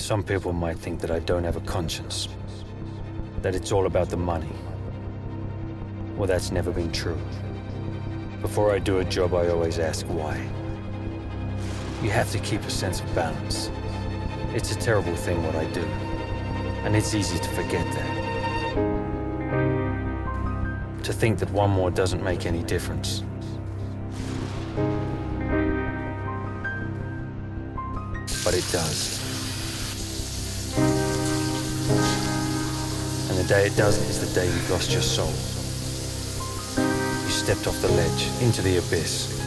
Some people might think that I don't have a conscience, that it's all about the money. Well, that's never been true. Before I do a job, I always ask why. You have to keep a sense of balance. It's a terrible thing what I do, and it's easy to forget that. To think that one more doesn't make any difference. But it does. And the day it doesn't is the day you've lost your soul. You stepped off the ledge, into the abyss.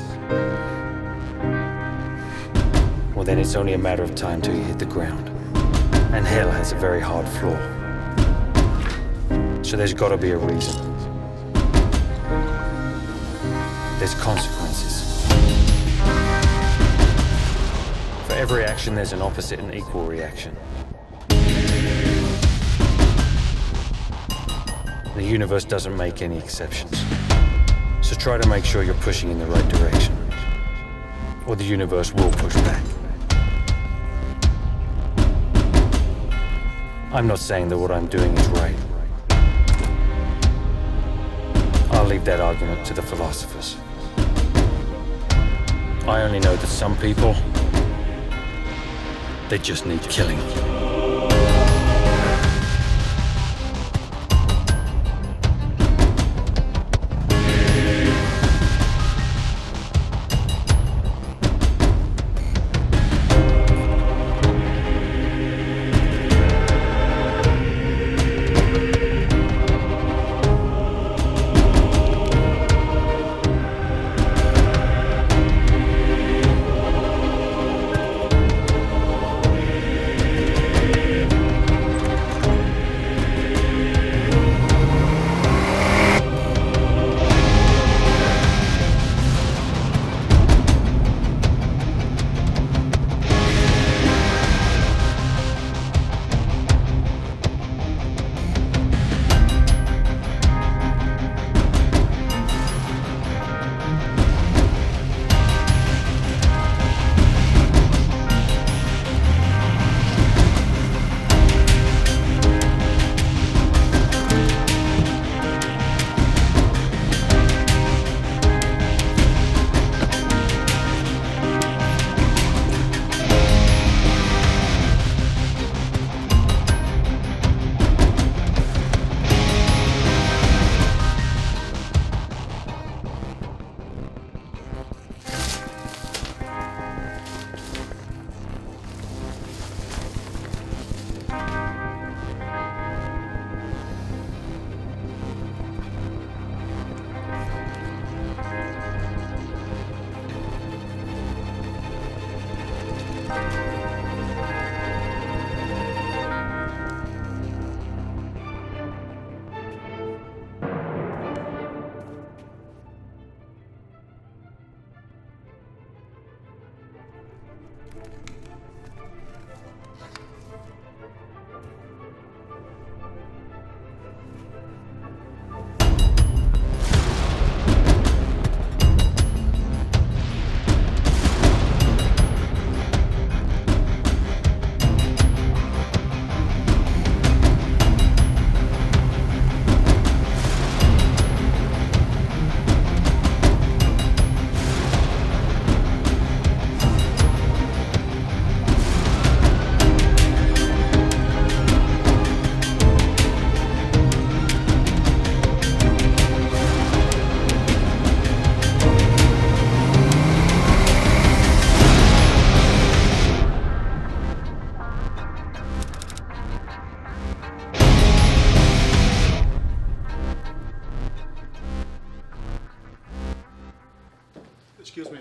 Well, then it's only a matter of time till you hit the ground. And hell has a very hard floor. So there's gotta be a reason. There's consequences. For every action, there's an opposite and equal reaction. The universe doesn't make any exceptions. So try to make sure you're pushing in the right direction, or the universe will push back. I'm not saying that what I'm doing is right. I'll leave that argument to the philosophers. I only know that some people, they just need killing. Excuse me,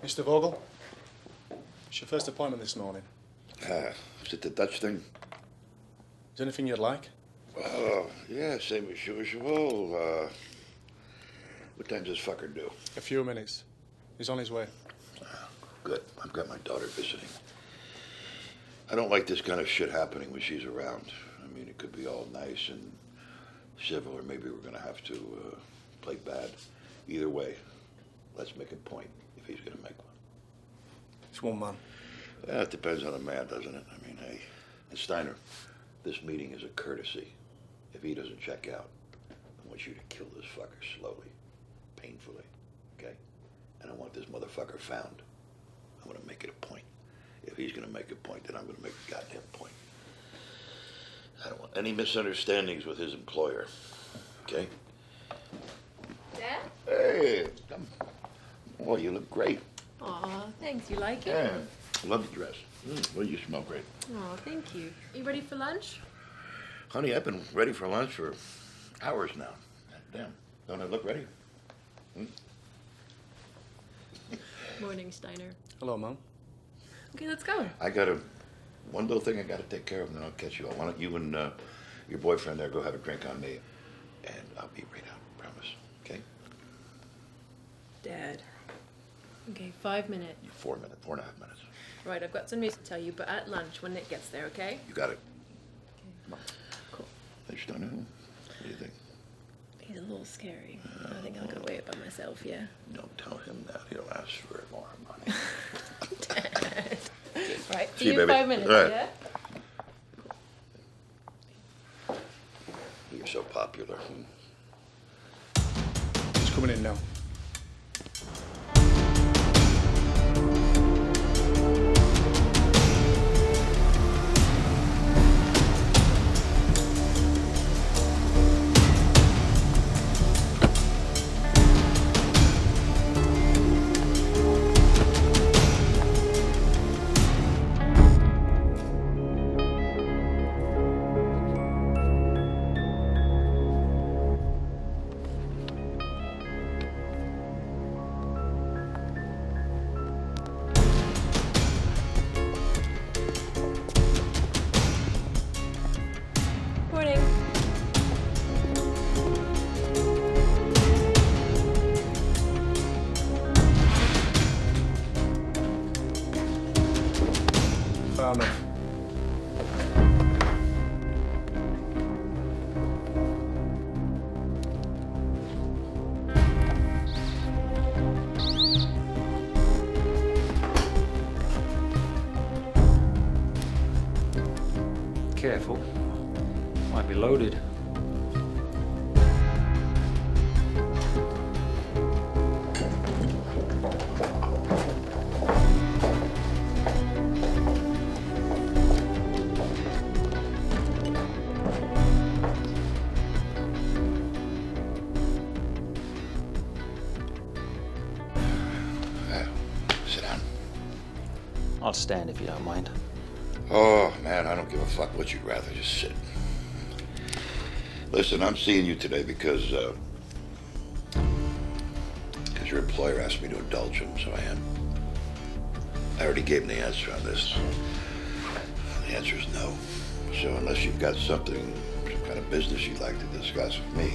Mr. Vogel? It's your first appointment this morning. Is it the Dutch thing? Is there anything you'd like? Yeah, same as usual. What time does this fucker do? A few minutes. He's on his way. Good. I've got my daughter visiting. I don't like this kind of shit happening when she's around. I mean, it could be all nice and civil, or maybe we're gonna have to play bad. Either way, let's make a point if he's gonna make one. It's one man. It depends on a man, doesn't it? I mean, hey, And Steiner, this meeting is a courtesy. If he doesn't check out, I want you to kill this fucker slowly, painfully, okay? And I want this motherfucker found. I'm gonna make it a point. If he's gonna make a point, then I'm gonna make a goddamn point. I don't want any misunderstandings with his employer, okay? Dad? Hey, come. Oh, you look great. Aw, thanks. You like it? Yeah, love the dress. Well, you smell great. Oh, thank you. You ready for lunch? Honey, I've been ready for lunch for hours now. Damn, don't I look ready? Morning, Steiner. Hello, Mom. Okay, let's go. I got one little thing I got to take care of, and then I'll catch you up. Why don't you and your boyfriend there go have a drink on me, and I'll be right out, promise, okay? Dad. Okay, 5 minutes. 4 minutes, 4.5 minutes. Right, I've got some news to tell you, but at lunch when Nick gets there, okay? You got it. Okay. Cool. Hey, Steiner, what do you think? He's a little scary. I think I'll go away it by myself, yeah? Don't tell him that. He'll ask for more money. Dad. Right, See you, in baby. 5 minutes, All right. yeah? You're so popular. He's coming in now. Morning. Fair enough. Careful. Might be loaded. Sit down. I'll stand if you don't mind. Oh, man, I don't give a fuck what you'd rather. Just sit. Listen, I'm seeing you today because your employer asked me to indulge him, so I am. I already gave him the answer on this. The answer is no. So unless you've got something, some kind of business you'd like to discuss with me,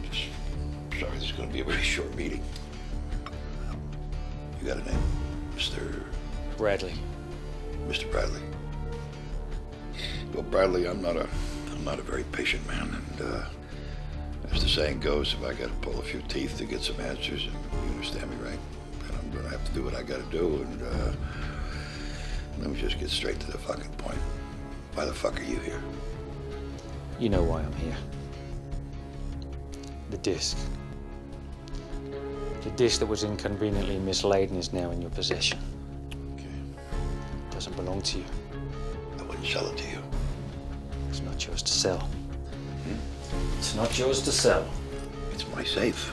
then sorry, this is going to be a very short meeting. You got a name? Mr. Bradley. Mr. Bradley. Well, Bradley, I'm not a very patient man, and as the saying goes, if I got to pull a few teeth to get some answers, and you understand me, right? Then I'm gonna have to do what I got to do, and let me just get straight to the fucking point. Why the fuck are you here? You know why I'm here. The disc. The disc that was inconveniently mislaid and is now in your possession. Okay. It doesn't belong to you. I wouldn't sell it to you. It's not yours to sell. It's not yours to sell. It's my safe.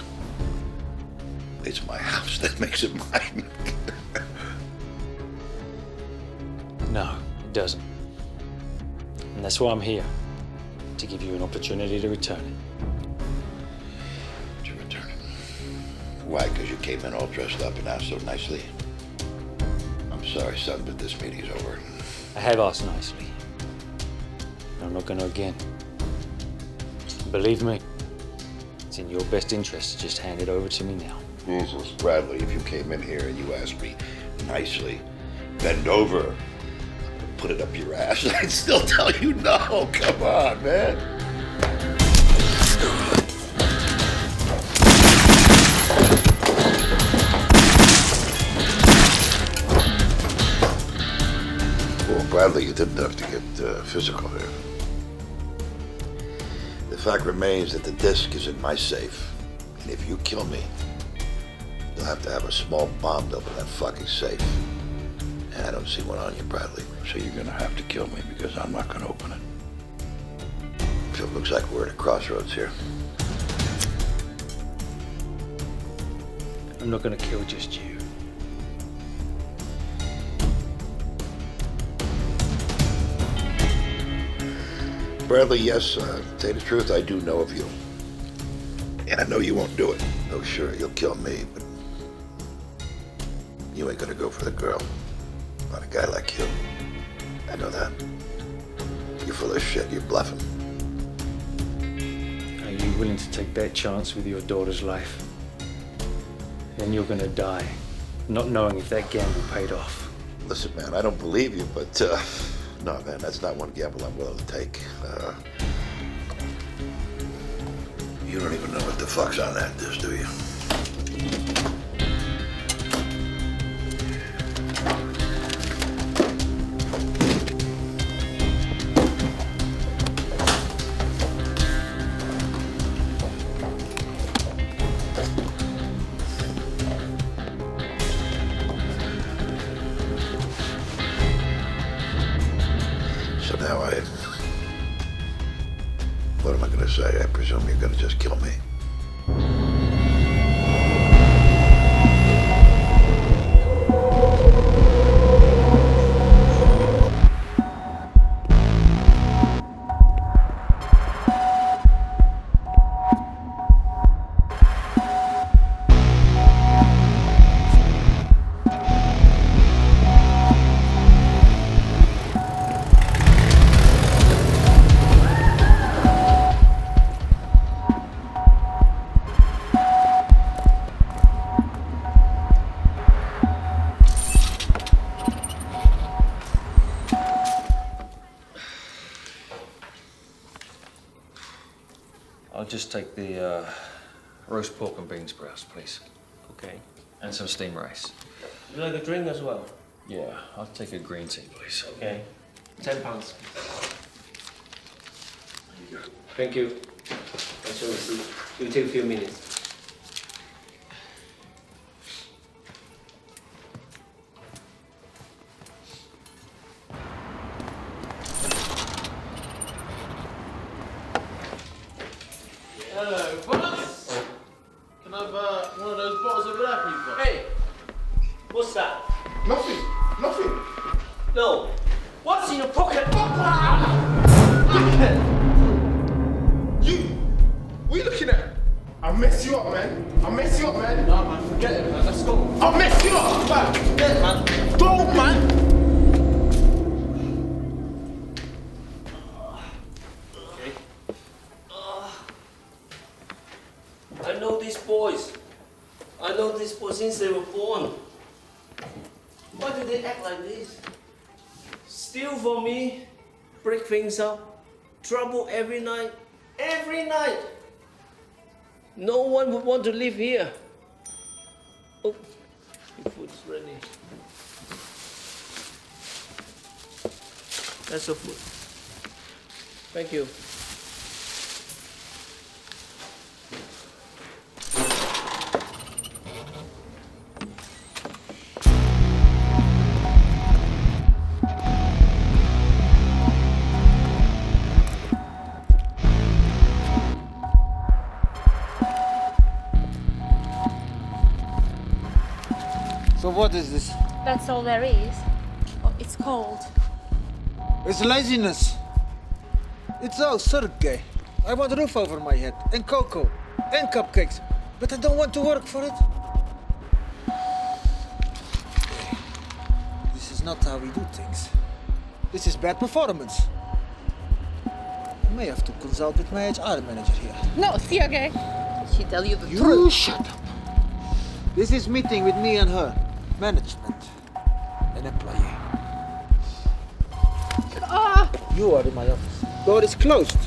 It's my house that makes it mine. No, it doesn't. And that's why I'm here. To give you an opportunity to return it. To return it. Why? Because you came in all dressed up and asked so nicely? I'm sorry, son, but this meeting's over. I have asked nicely. I'm not going to again. Believe me, it's in your best interest to just hand it over to me now. Jesus, Bradley, if you came in here and you asked me nicely, bend over, put it up your ass, I'd still tell you no. Come on, man. Oh, Bradley, you didn't have to get physical here. The fact remains that the disc is in my safe, and if you kill me, you'll have to have a small bomb to open that fucking safe. And I don't see one on you, Bradley, so you're gonna have to kill me because I'm not gonna open it. So it looks like we're at a crossroads here. I'm not gonna kill just you. Bradley, yes, to tell you the truth, I do know of you. And I know you won't do it. Oh, sure, you'll kill me, but you ain't gonna go for the girl. Not a guy like you. I know that. You're full of shit, you're bluffing. Are you willing to take that chance with your daughter's life? Then you're gonna die, not knowing if that gamble paid off. Listen, man, I don't believe you, but no, man, that's not one gamble I'm willing to take. You don't even know what the fuck's on that disc, do you? So now what am I gonna say? I presume you're gonna just kill me. I'll just take the roast pork and bean sprouts, please. Okay. And some steamed rice. You like a drink as well? Yeah, I'll take a green tea, please. Okay. 10 pounds. Thank you. That's your receipt. It'll take a few minutes. Hello, boss. Can I have one of those bottles of that, please, boss? Hey! What's that? Nothing. Nothing. No. What's in your pocket? You. What are you looking at? I'll mess you up, man. I'll mess you up, man. No, man, forget it, man. Let's go. I'll mess you up, man. Forget it, man. Go, man. I know these boys. I know these boys since they were born. Why do they act like this? Steal from me, break things up, trouble every night. Every night! No one would want to live here. Oh, your food's ready. That's your food. Thank you. So what is this? That's all there is. Oh, it's cold. It's laziness. It's all surge. I want a roof over my head, and cocoa, and cupcakes, but I don't want to work for it. This is not how we do things. This is bad performance. I may have to consult with my HR manager here. No, Sergey. Did she tell you the You truth? shut up. This is meeting with me and her. Management. An employee. Ah! You are in my office. Door is closed.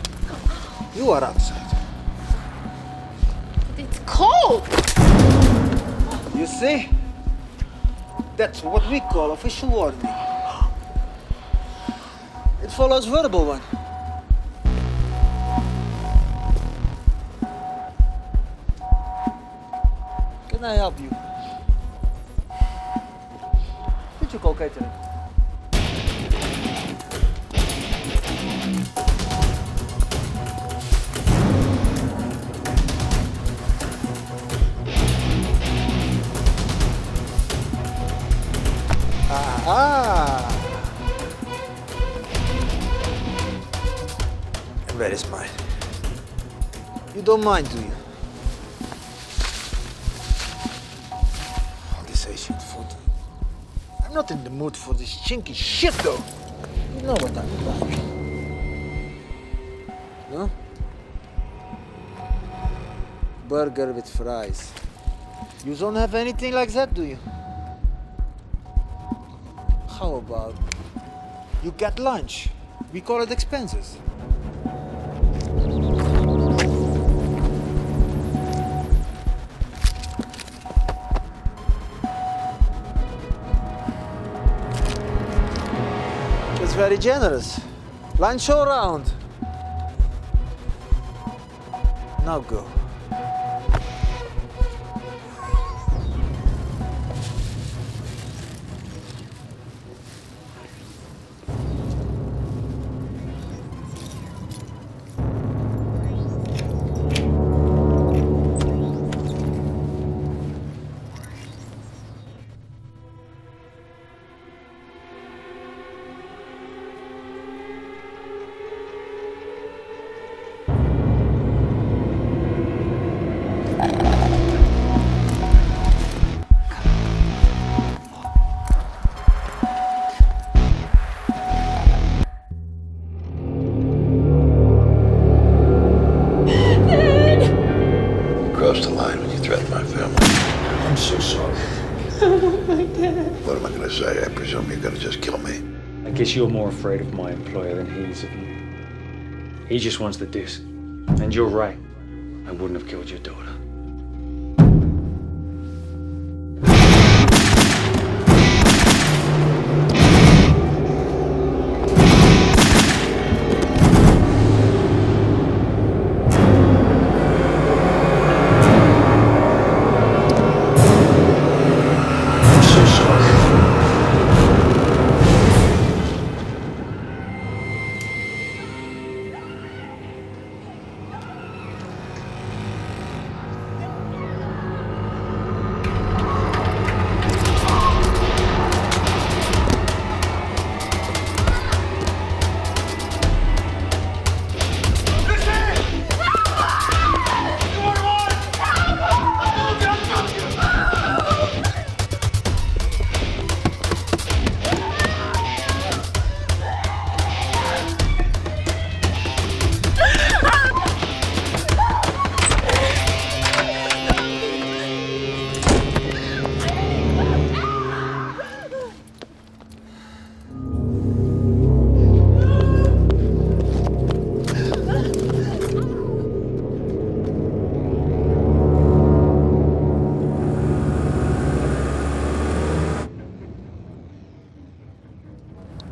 You are outside. But it's cold! You see? That's what we call official warning. It follows verbal one. Can I help you? Did you call catering? Ah. And where is mine? You don't mind, do you? All this Asian food. I'm not in the mood for this chinky shit, though. You know what I'm like. No? Burger with fries. You don't have anything like that, do you? How about you get lunch? We call it expenses. It's very generous. Lunch all round. Now go. Crossed the line when you threatened my family. I'm so sorry. What am I gonna say? I presume you're gonna just kill me. I guess you're more afraid of my employer than he is of you. He just wants the disc. And you're right. I wouldn't have killed your daughter. I'm so sorry.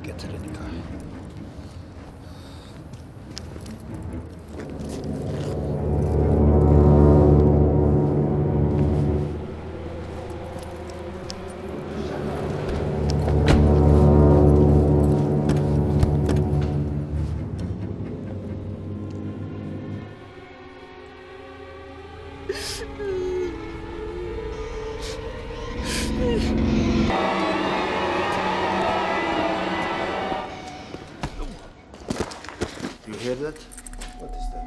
Get to the car. You hear that? What is that?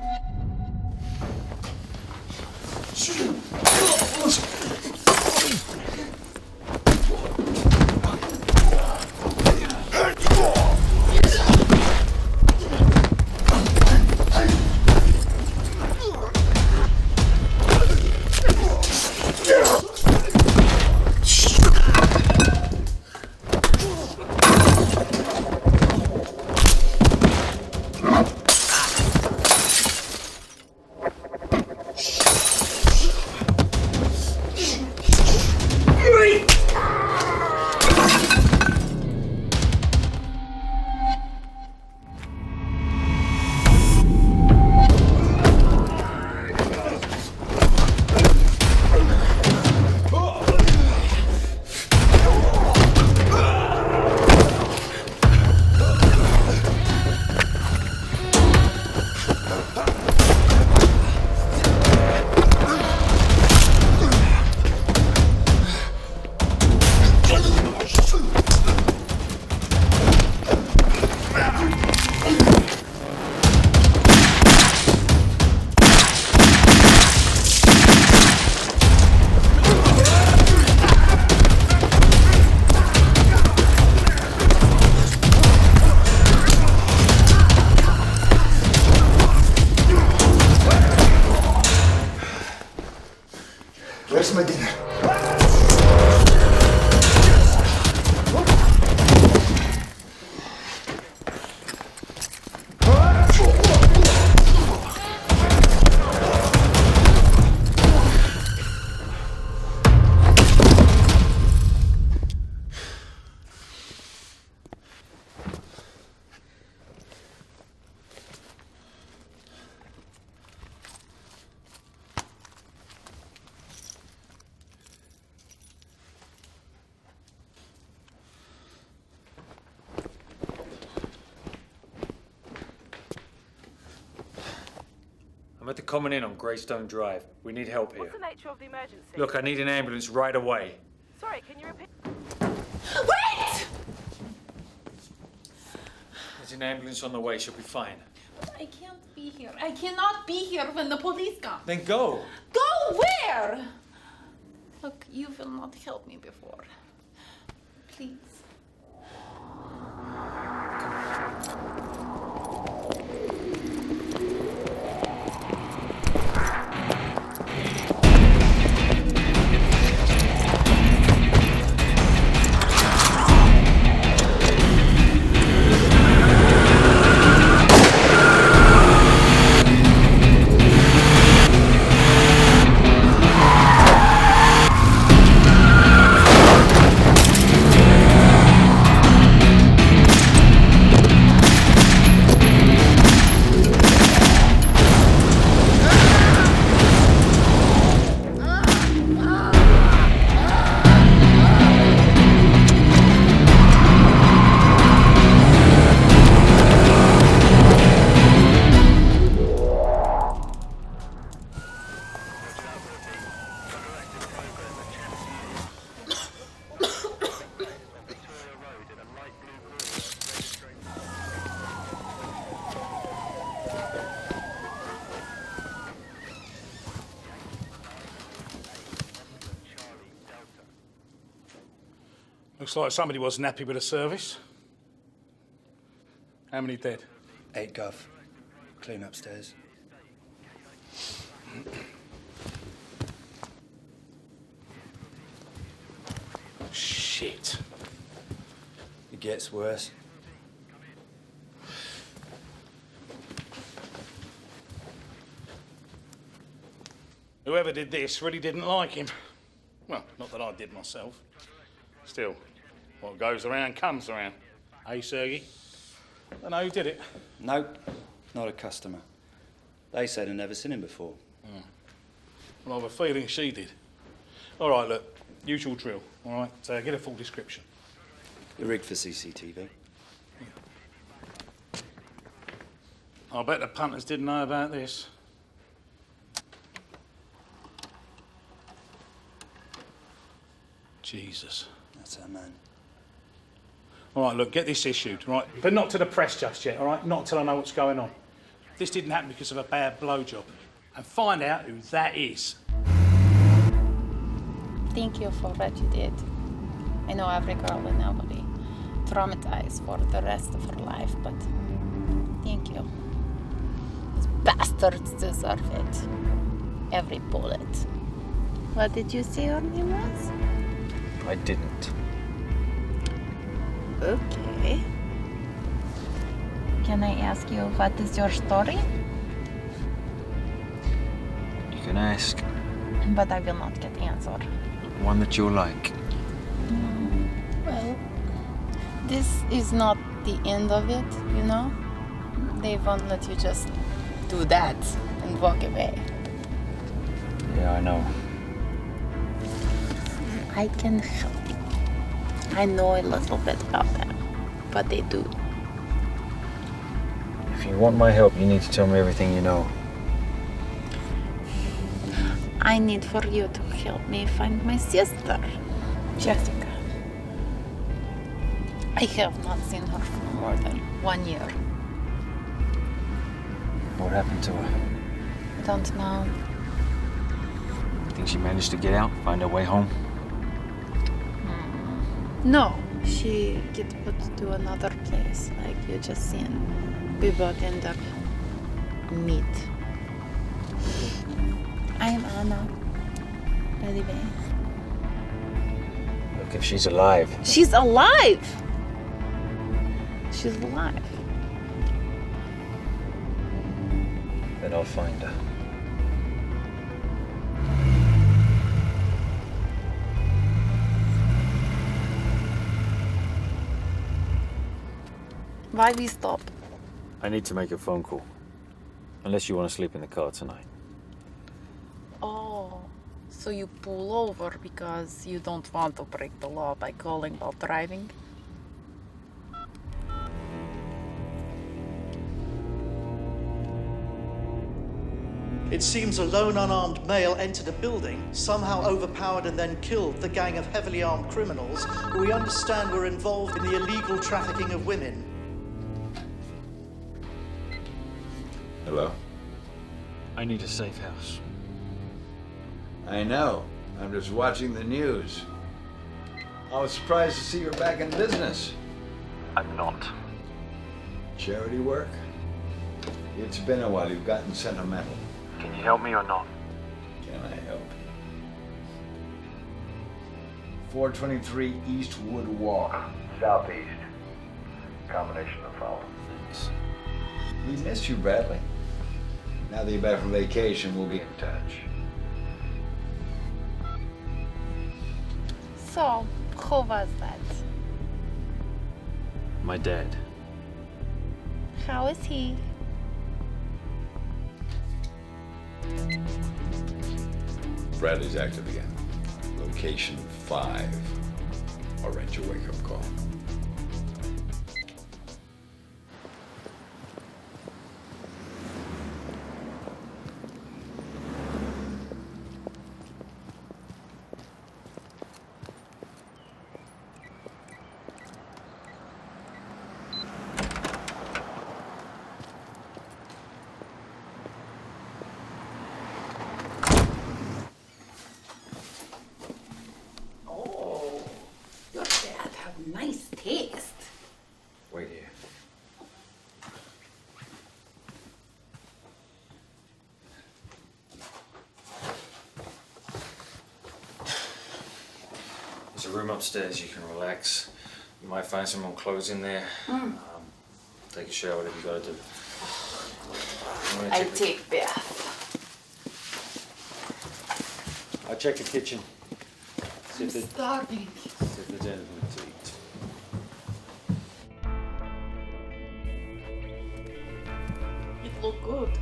at the Common Inn on Greystone Drive. We need help here. What's the nature of the emergency? Look, I need an ambulance right away. Sorry, can you repeat? Wait! There's an ambulance on the way. She'll be fine. I can't be here. I cannot be here when the police come. Then go. Go where? Look, you will not help me before. Please. Looks like somebody wasn't happy with the service. How many dead? 8 Gov. Clean upstairs. Shit. It gets worse. Whoever did this really didn't like him. Well, not that I did myself. Still, what goes around comes around. Hey, Sergey? Don't know who did it. Nope, not a customer. They said I'd never seen him before. Well, I have a feeling she did. All right, look, usual drill, all right? So get a full description. You're rigged for CCTV. I bet the punters didn't know about this. Jesus. That's our man. All right, look, get this issued, right? But not to the press just yet, all right? Not till I know what's going on. This didn't happen because of a bad blowjob. And find out who that is. Thank you for what you did. I know every girl in LA traumatized for the rest of her life, but thank you. These bastards deserve it. Every bullet. What did you say your name was? I didn't. Okay. Can I ask you what is your story? You can ask. But I will not get answer. One that you'll like. Well, this is not the end of it, you know? They won't let you just do that and walk away. Yeah, I know. I can help you. I know a little bit about them, what they do. If you want my help, you need to tell me everything you know. I need for you to help me find my sister, Jessica. I have not seen her for more than 1 year. What happened to her? I don't know. Think she managed to get out, find her way home? No, she get put to another place, like you just seen. We both end up meet. I am Anna, by the way. Look, if she's alive. She's alive! She's alive. Then I'll find her. Why we stop? I need to make a phone call. Unless you want to sleep in the car tonight. Oh, so you pull over because you don't want to break the law by calling while driving? It seems a lone unarmed male entered a building, somehow overpowered and then killed the gang of heavily armed criminals who we understand were involved in the illegal trafficking of women. Hello? I need a safe house. I know. I'm just watching the news. I was surprised to see you're back in business. I'm not. Charity work? It's been a while. You've gotten sentimental. Can you help me or not? Can I help? 423 Eastwood Walk, southeast. Combination of following. Thanks. We missed you, Bradley. Now that you're back from vacation, we'll be in touch. So, who was that? My dad. How is he? Bradley's active again. Location 5. Arrange a wake-up call. Your dad have nice taste. Wait here. There's a room upstairs you can relax. You might find some more clothes in there. Take a shower, whatever you gotta do. I take bath. I'll check the kitchen. See I'm if there's starving. anything to eat. It look good.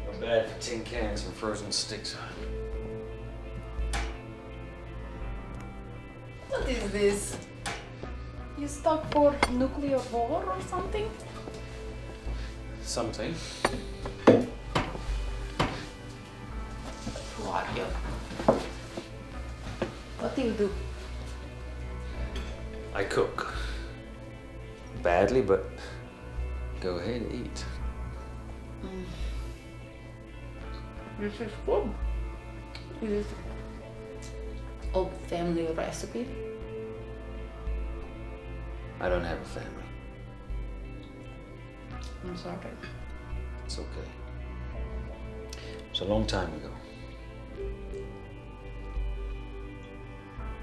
Not bad for tin cans and frozen sticks. What is this? You stuck for nuclear war or something? Something. Who are you? What do you do? I cook. Badly, but go ahead and eat. This is good. It is old family recipe. I don't have a family. I'm sorry. It's okay. It's a long time ago.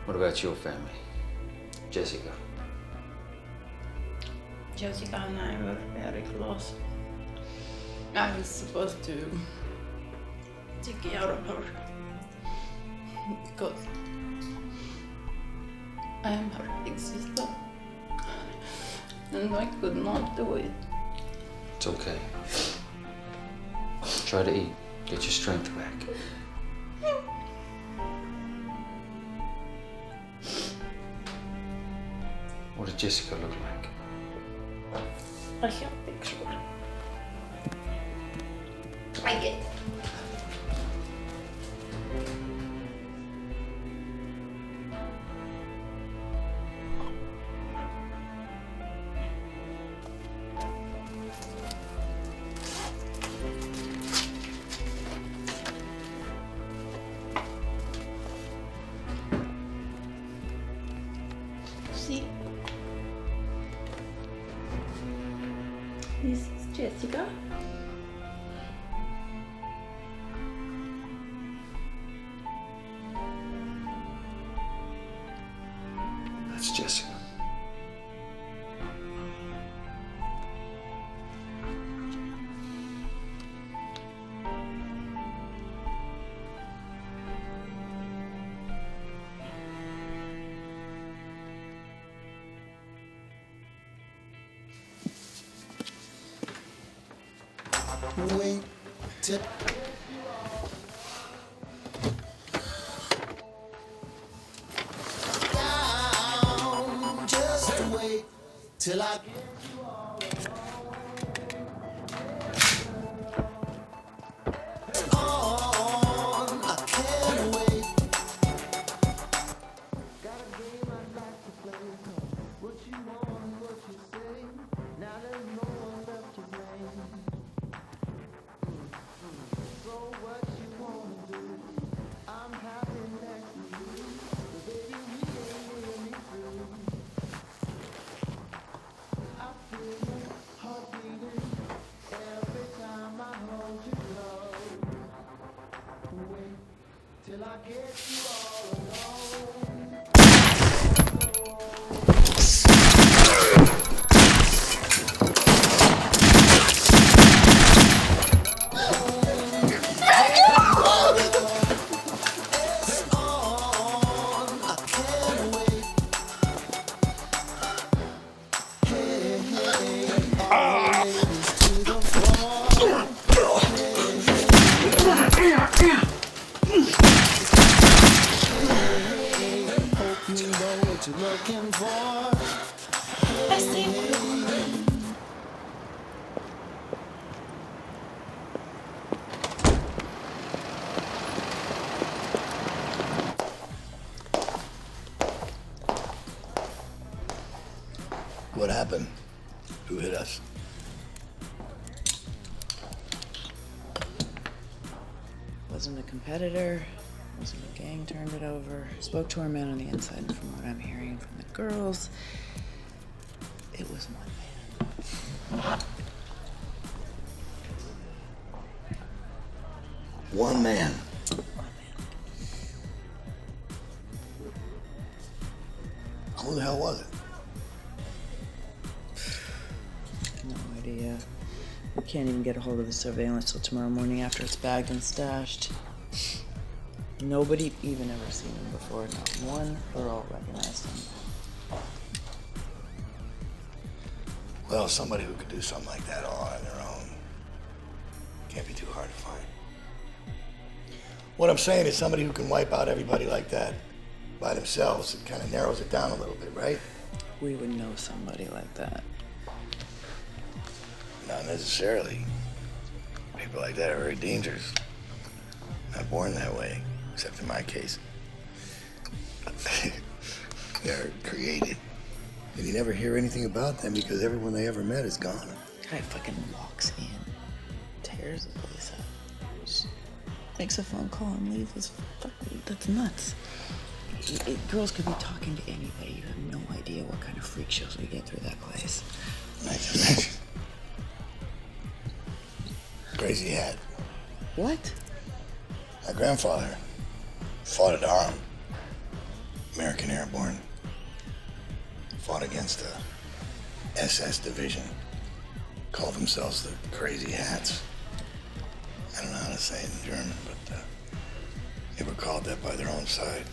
What about your family? Jessica? Jessica and I were very close. I was supposed to take care of her because I am her big sister and I could not do it. It's okay. Try to eat. Get your strength back. What did Jessica look like? I have a picture. I get it. See? This is Jessica. That's Jessica. Wait till down, just wait till I What happened? Who hit us? Wasn't a competitor, wasn't a gang turned it over. Spoke to our men on the inside, and from what I'm hearing from the girls, it was one man. One man. Who the hell was it? No idea. We can't even get a hold of the surveillance till tomorrow morning after it's bagged and stashed. Nobody even ever seen him before. Not one girl recognized him. Well, somebody who could do something like that all on their own can't be too hard to find. What I'm saying is somebody who can wipe out everybody like that by themselves, it kind of narrows it down a little bit, right? We would know somebody like that. Not necessarily. People like that are very dangerous. Not born that way, except in my case. They're created. And you never hear anything about them because everyone they ever met is gone. Guy fucking walks in, tears the place up, just makes a phone call and leaves. That's nuts. Girls could be talking to anybody. You have no idea what kind of freak shows we get through that place. I can imagine. Crazy hat. What? My grandfather fought at Arm, American Airborne. Fought against the SS division. Called themselves the Crazy Hats. I don't know how to say it in German, but they were called that by their own side.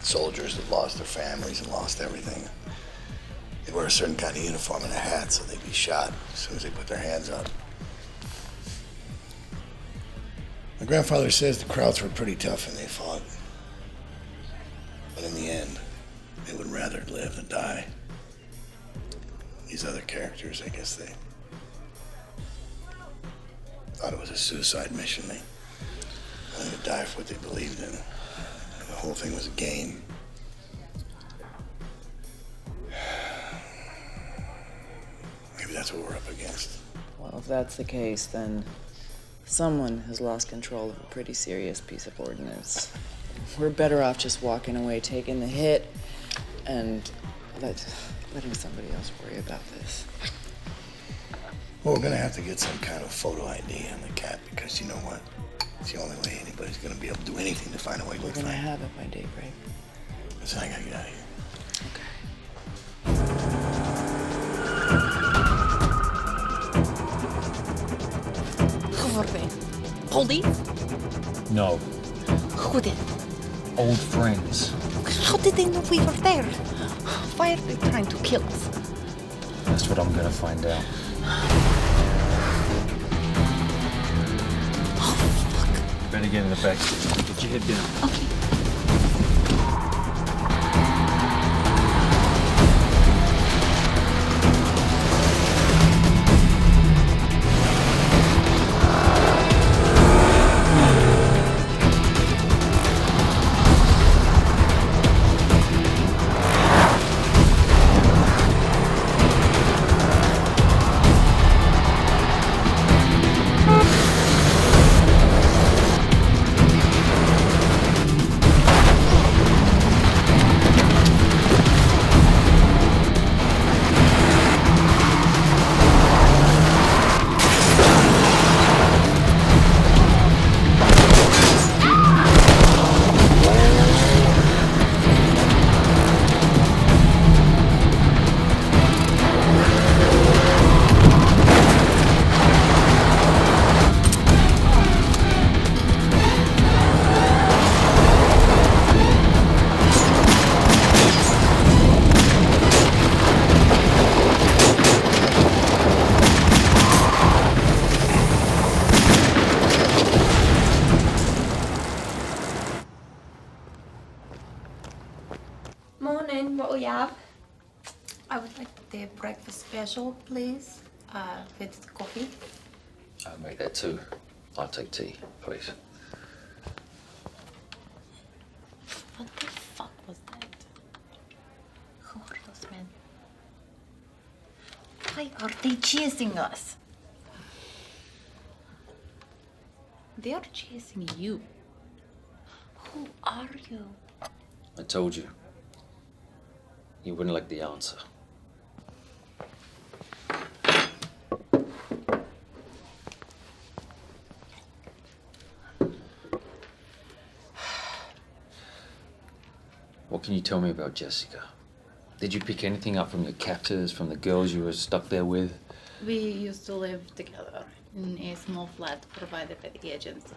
Soldiers that lost their families and lost everything. They wear a certain kind of uniform and a hat, so they'd be shot as soon as they put their hands up. My grandfather says the Krauts were pretty tough when they fought. But in the end, they would rather live than die. These other characters, I guess they thought it was a suicide mission. They wanted to die for what they believed in. The whole thing was a game. Maybe that's what we're up against. Well, if that's the case, then someone has lost control of a pretty serious piece of ordnance. We're better off just walking away, taking the hit, and letting somebody else worry about this. Well, we're gonna have to get some kind of photo ID on the cat because you know what? It's the only way anybody's gonna be able to do anything to find a way to We're find gonna it. have it by daybreak. Listen, I gotta get out of here. Who were they? Police? No. Who did? Old friends. How did they know we were there? Why are they trying to kill us? That's what I'm gonna find out. Better get in the back seat. Get your head down. Okay. Morning, what will you have? I would like the breakfast special, please, with coffee. I'll make that too. I'll take tea, please. What the fuck was that? Who are those men? Why are they chasing us? They are chasing you. Who are you? I told you. You wouldn't like the answer. What can you tell me about Jessica? Did you pick anything up from your captors, from the girls you were stuck there with? We used to live together in a small flat provided by the agency.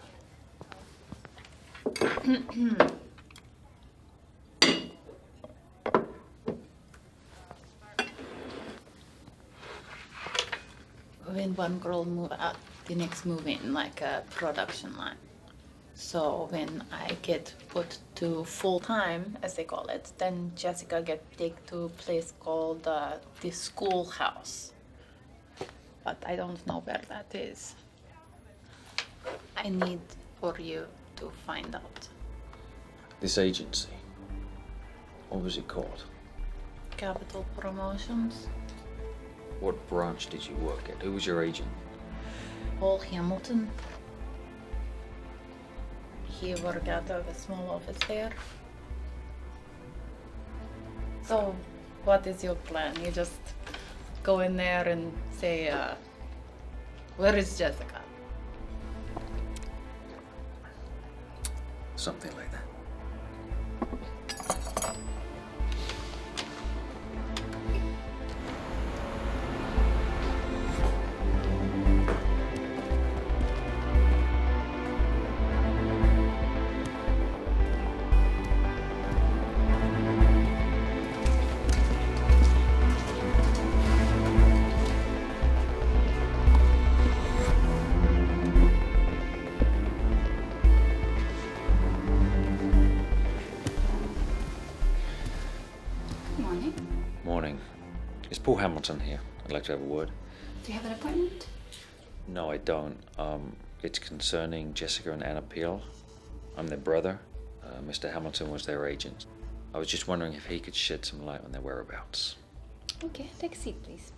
When one girl move out, the next move in, like a production line. So when I get put to full-time, as they call it, then Jessica get taken to a place called the schoolhouse. But I don't know where that is. I need for you to find out. This agency, what was it called? Capital Promotions. What branch did you work at? Who was your agent? Paul Hamilton. He worked out of a small office there. So, what is your plan? You just go in there and say, where is Jessica? Something like that. Morning. Is Paul Hamilton here? I'd like to have a word. Do you have an appointment? No, I don't. It's concerning Jessica and Anna Peel. I'm their brother. Mr. Hamilton was their agent. I was just wondering if he could shed some light on their whereabouts. Okay, take a seat, please.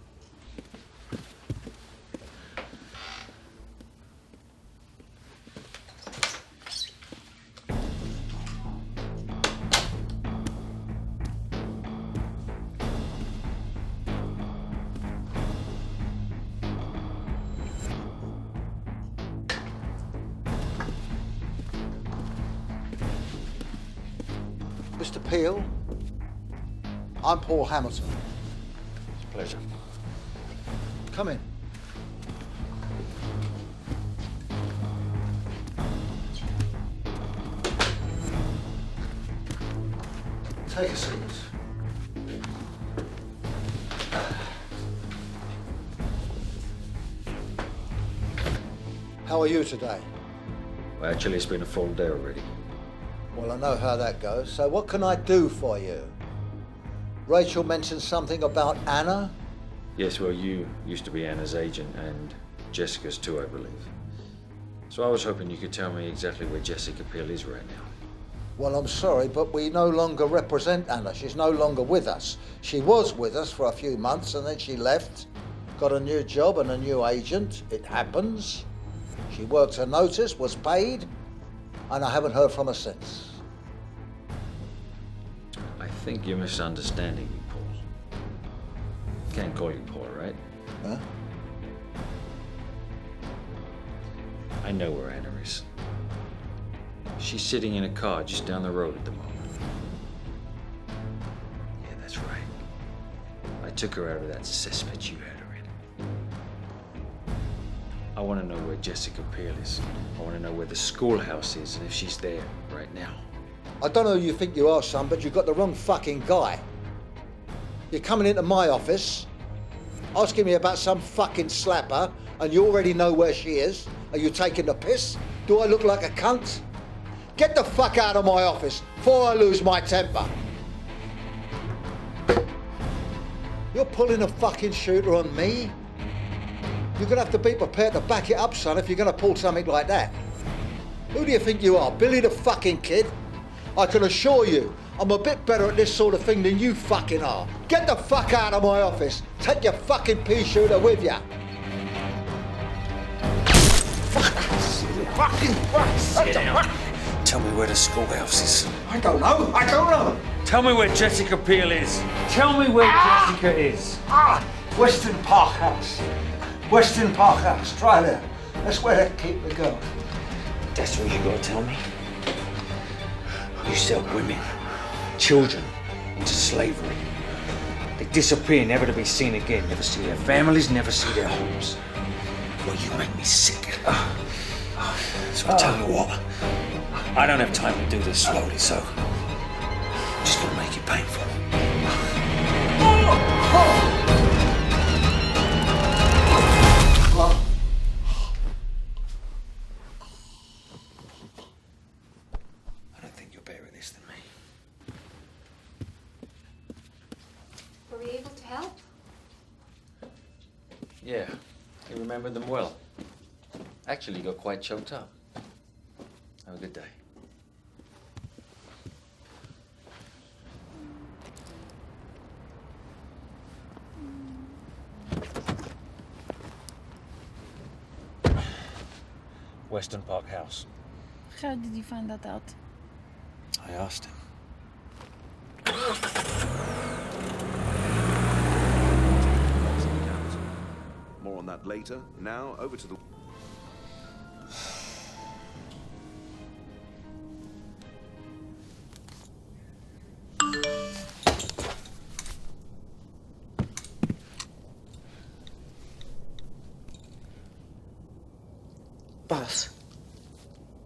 Mr. Peel, I'm Paul Hamilton. It's a pleasure. Come in. Take a seat. How are you today? Well, actually, it's been a full day already. Well, I know how that goes. So what can I do for you? Rachel mentioned something about Anna? Yes, well, you used to be Anna's agent and Jessica's too, I believe. So I was hoping you could tell me exactly where Jessica Peel is right now. Well, I'm sorry, but we no longer represent Anna. She's no longer with us. She was with us for a few months and then she left, got a new job and a new agent. It happens. She worked her notice, was paid, and I haven't heard from her since. I think you're misunderstanding me, Paul. Can't call you Paul, right? Huh? I know where Anna is. She's sitting in a car just down the road at the moment. Yeah, that's right. I took her out of that cesspit you had her in. I want to know where Jessica Peel is. I want to know where the schoolhouse is and if she's there right now. I don't know who you think you are, son, but you've got the wrong fucking guy. You're coming into my office, asking me about some fucking slapper, and you already know where she is. Are you taking the piss? Do I look like a cunt? Get the fuck out of my office before I lose my temper. You're pulling a fucking shooter on me? You're gonna have to be prepared to back it up, son, if you're gonna pull something like that. Who do you think you are, Billy the fucking Kid? I can assure you, I'm a bit better at this sort of thing than you fucking are. Get the fuck out of my office. Take your fucking pea shooter with you. Fucking Sit down. Tell me where the schoolhouse is. I don't know. I don't know. Tell me where Jessica Peel is. Tell me where Jessica is. Western Park House. Western Park House. Try there. That's where they keep the girl. That's what you gotta tell me? You sell women, children, into slavery. They disappear, never to be seen again. Never see their families, never see their homes. Well, you make me sick. So I tell you what, I don't have time to do this slowly, so I'm just gonna make it painful. I don't think you're better at this than me. Were we able to help? Yeah, he remembered them well. Actually got quite choked up. Have a good day. Western Park House. How did you find that out? I asked him. More on that later. Now, over to the... Boss.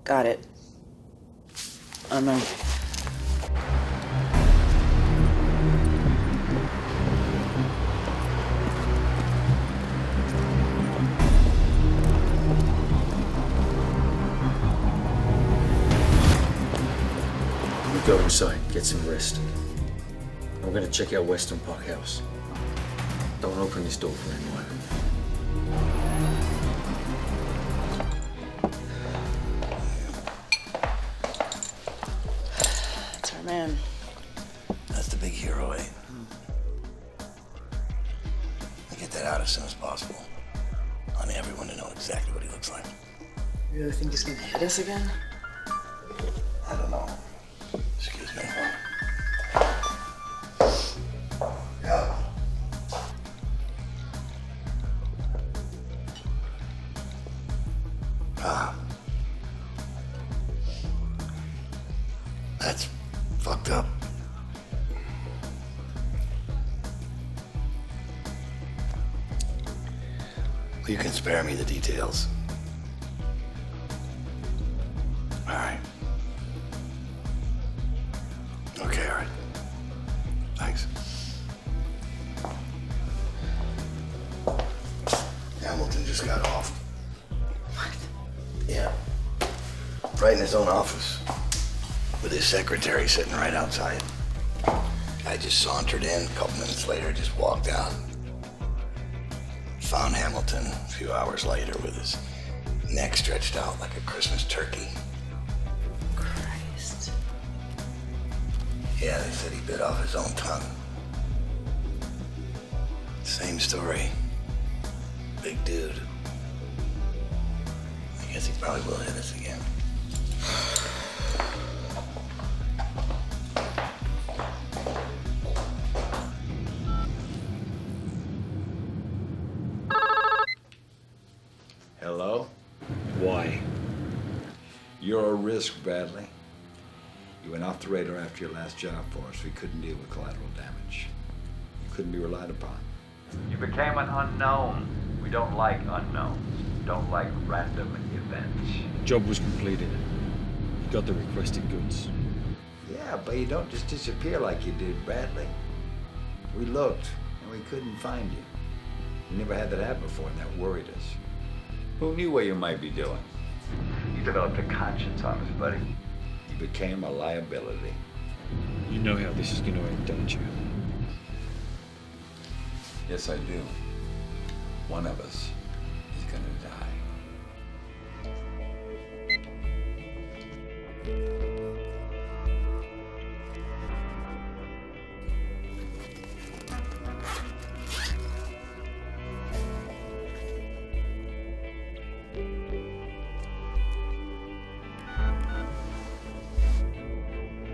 Got it. Unknown. You go inside, get some rest. I'm gonna check out Western Park House. Don't open this door for anyone. That's our man. That's the big hero, eh? I get that out as soon as possible. I need everyone to know exactly what he looks like. You really think he's gonna hit us again? I don't know. Excuse me. Yeah. That's fucked up. You can spare me the details. All right. Okay, all right. Thanks. Hamilton just got off. What? Yeah. Right in his own office. With his secretary sitting right outside. I just sauntered in, a couple minutes later, just walked out. Found Hamilton a few hours later with his neck stretched out like a Christmas turkey. Christ. Yeah, they said he bit off his own tongue. Same story. Big dude. I guess he probably will hit us again. Hello? Why? You're a risk, Bradley. You went off the radar after your last job for us. We couldn't deal with collateral damage. You couldn't be relied upon. You became an unknown. We don't like unknowns. Don't like random events. Job was completed. You got the requested goods. Yeah, but you don't just disappear like you did, Bradley. We looked, and we couldn't find you. We never had that happen before, and that worried us. Who knew what you might be doing? You developed a conscience on us, buddy. You became a liability. You know how this is gonna end, don't you? Yes, I do. One of us is gonna die.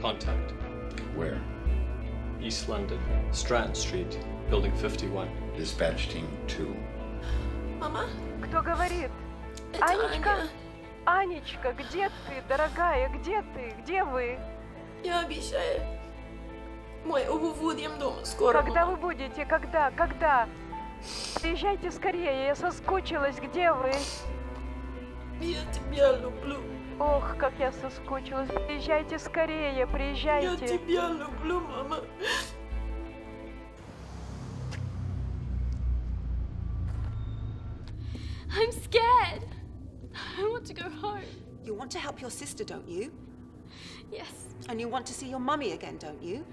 Contact. Where? East London, Stratton Street, Building 51. Dispatch Team 2. Мама? Кто говорит? Анечка? Анечка, где ты, дорогая? Где ты? Где вы? Я обещаю. Мы будем дома скоро. Когда вы будете? Когда? Когда? Приезжайте скорее, я соскучилась. Где вы? Я тебя люблю. Ох, как я соскучилась. Приезжайте скорее, приезжайте. Я тебя люблю, мама. I'm scared. I want to go home. You want to help your sister, don't you? Yes. And you want to see your mummy again, don't you?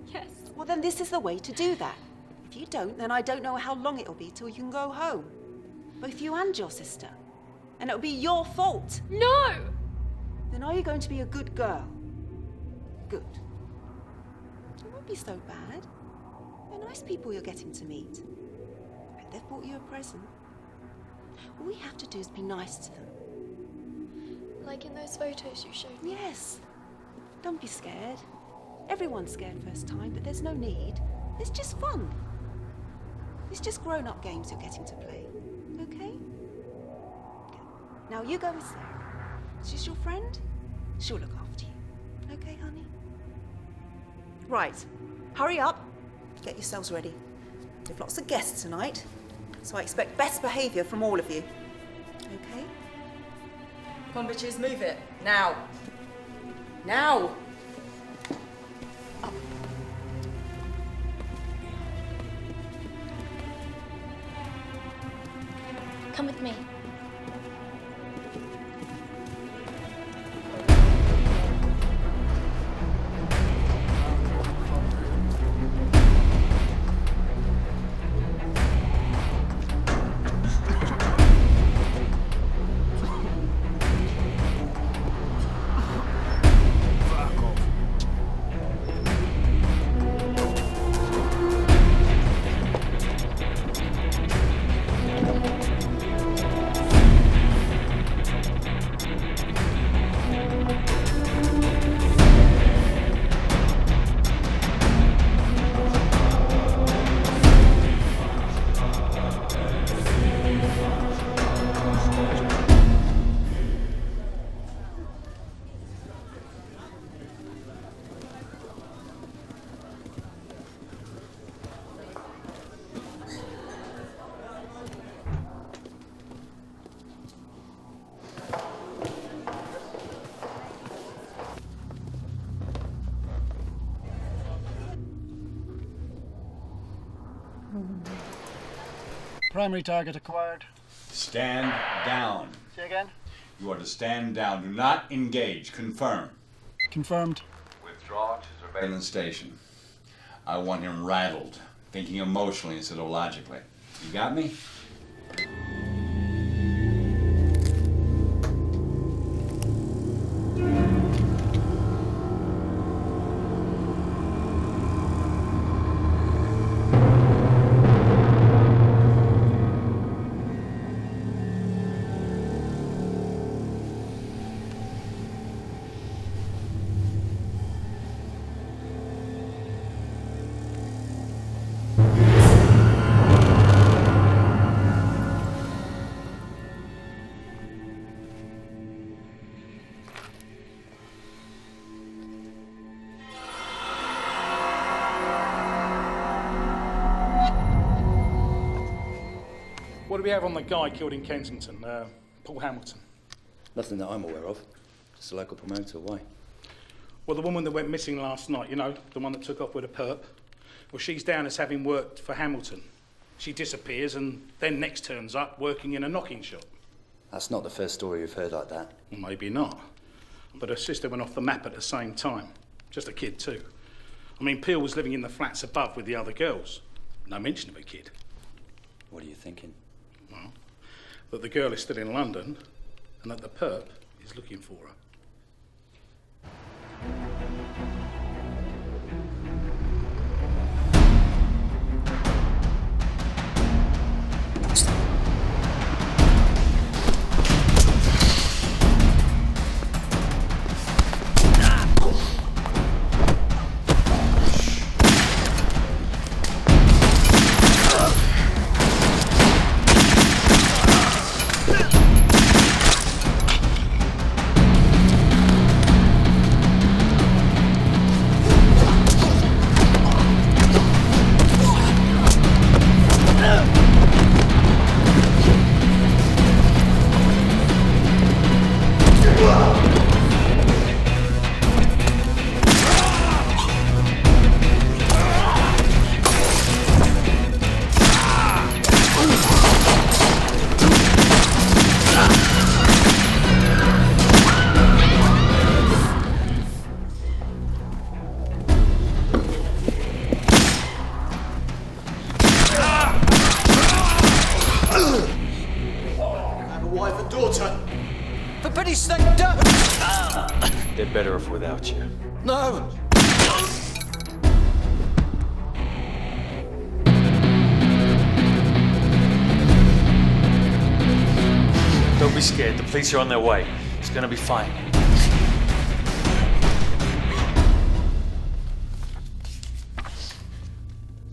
Yes. Well, then this is the way to do that. If you don't, then I don't know how long it'll be till you can go home. Both you and your sister. And it'll be your fault. No! Then are you going to be a good girl? Good. It won't be so bad. They're nice people you're getting to meet. I bet they've bought you a present. All we have to do is be nice to them. Like in those photos you showed me? Yes. Don't be scared. Everyone's scared first time, but there's no need. It's just fun. It's just grown-up games you're getting to play. Okay? Now you go with Sarah. She's your friend. She'll look after you. Okay, honey? Right. Hurry up. Get yourselves ready. We've lots of guests tonight, so I expect best behaviour from all of you. Okay? Come on, bitches, move it. Now. Now! Come with me. Primary target acquired. Stand down. Say again? You are to stand down. Do not engage. Confirm. Confirmed. Withdraw to surveillance station. I want him rattled, thinking emotionally instead of logically. You got me? What do we have on the guy killed in Kensington, Paul Hamilton? Nothing that I'm aware of. Just a local promoter. Why? Well, the woman that went missing last night, you know, the one that took off with a perp. Well, she's down as having worked for Hamilton. She disappears and then next turns up working in a knocking shop. That's not the first story you've heard like that. Well, maybe not. But her sister went off the map at the same time. Just a kid, too. I mean, Peel was living in the flats above with the other girls. No mention of a kid. What are you thinking? Well, that the girl is still in London and that the perp is looking for her. already snaked up! They're better off without you. No! Don't be scared. The police are on their way. It's gonna be fine.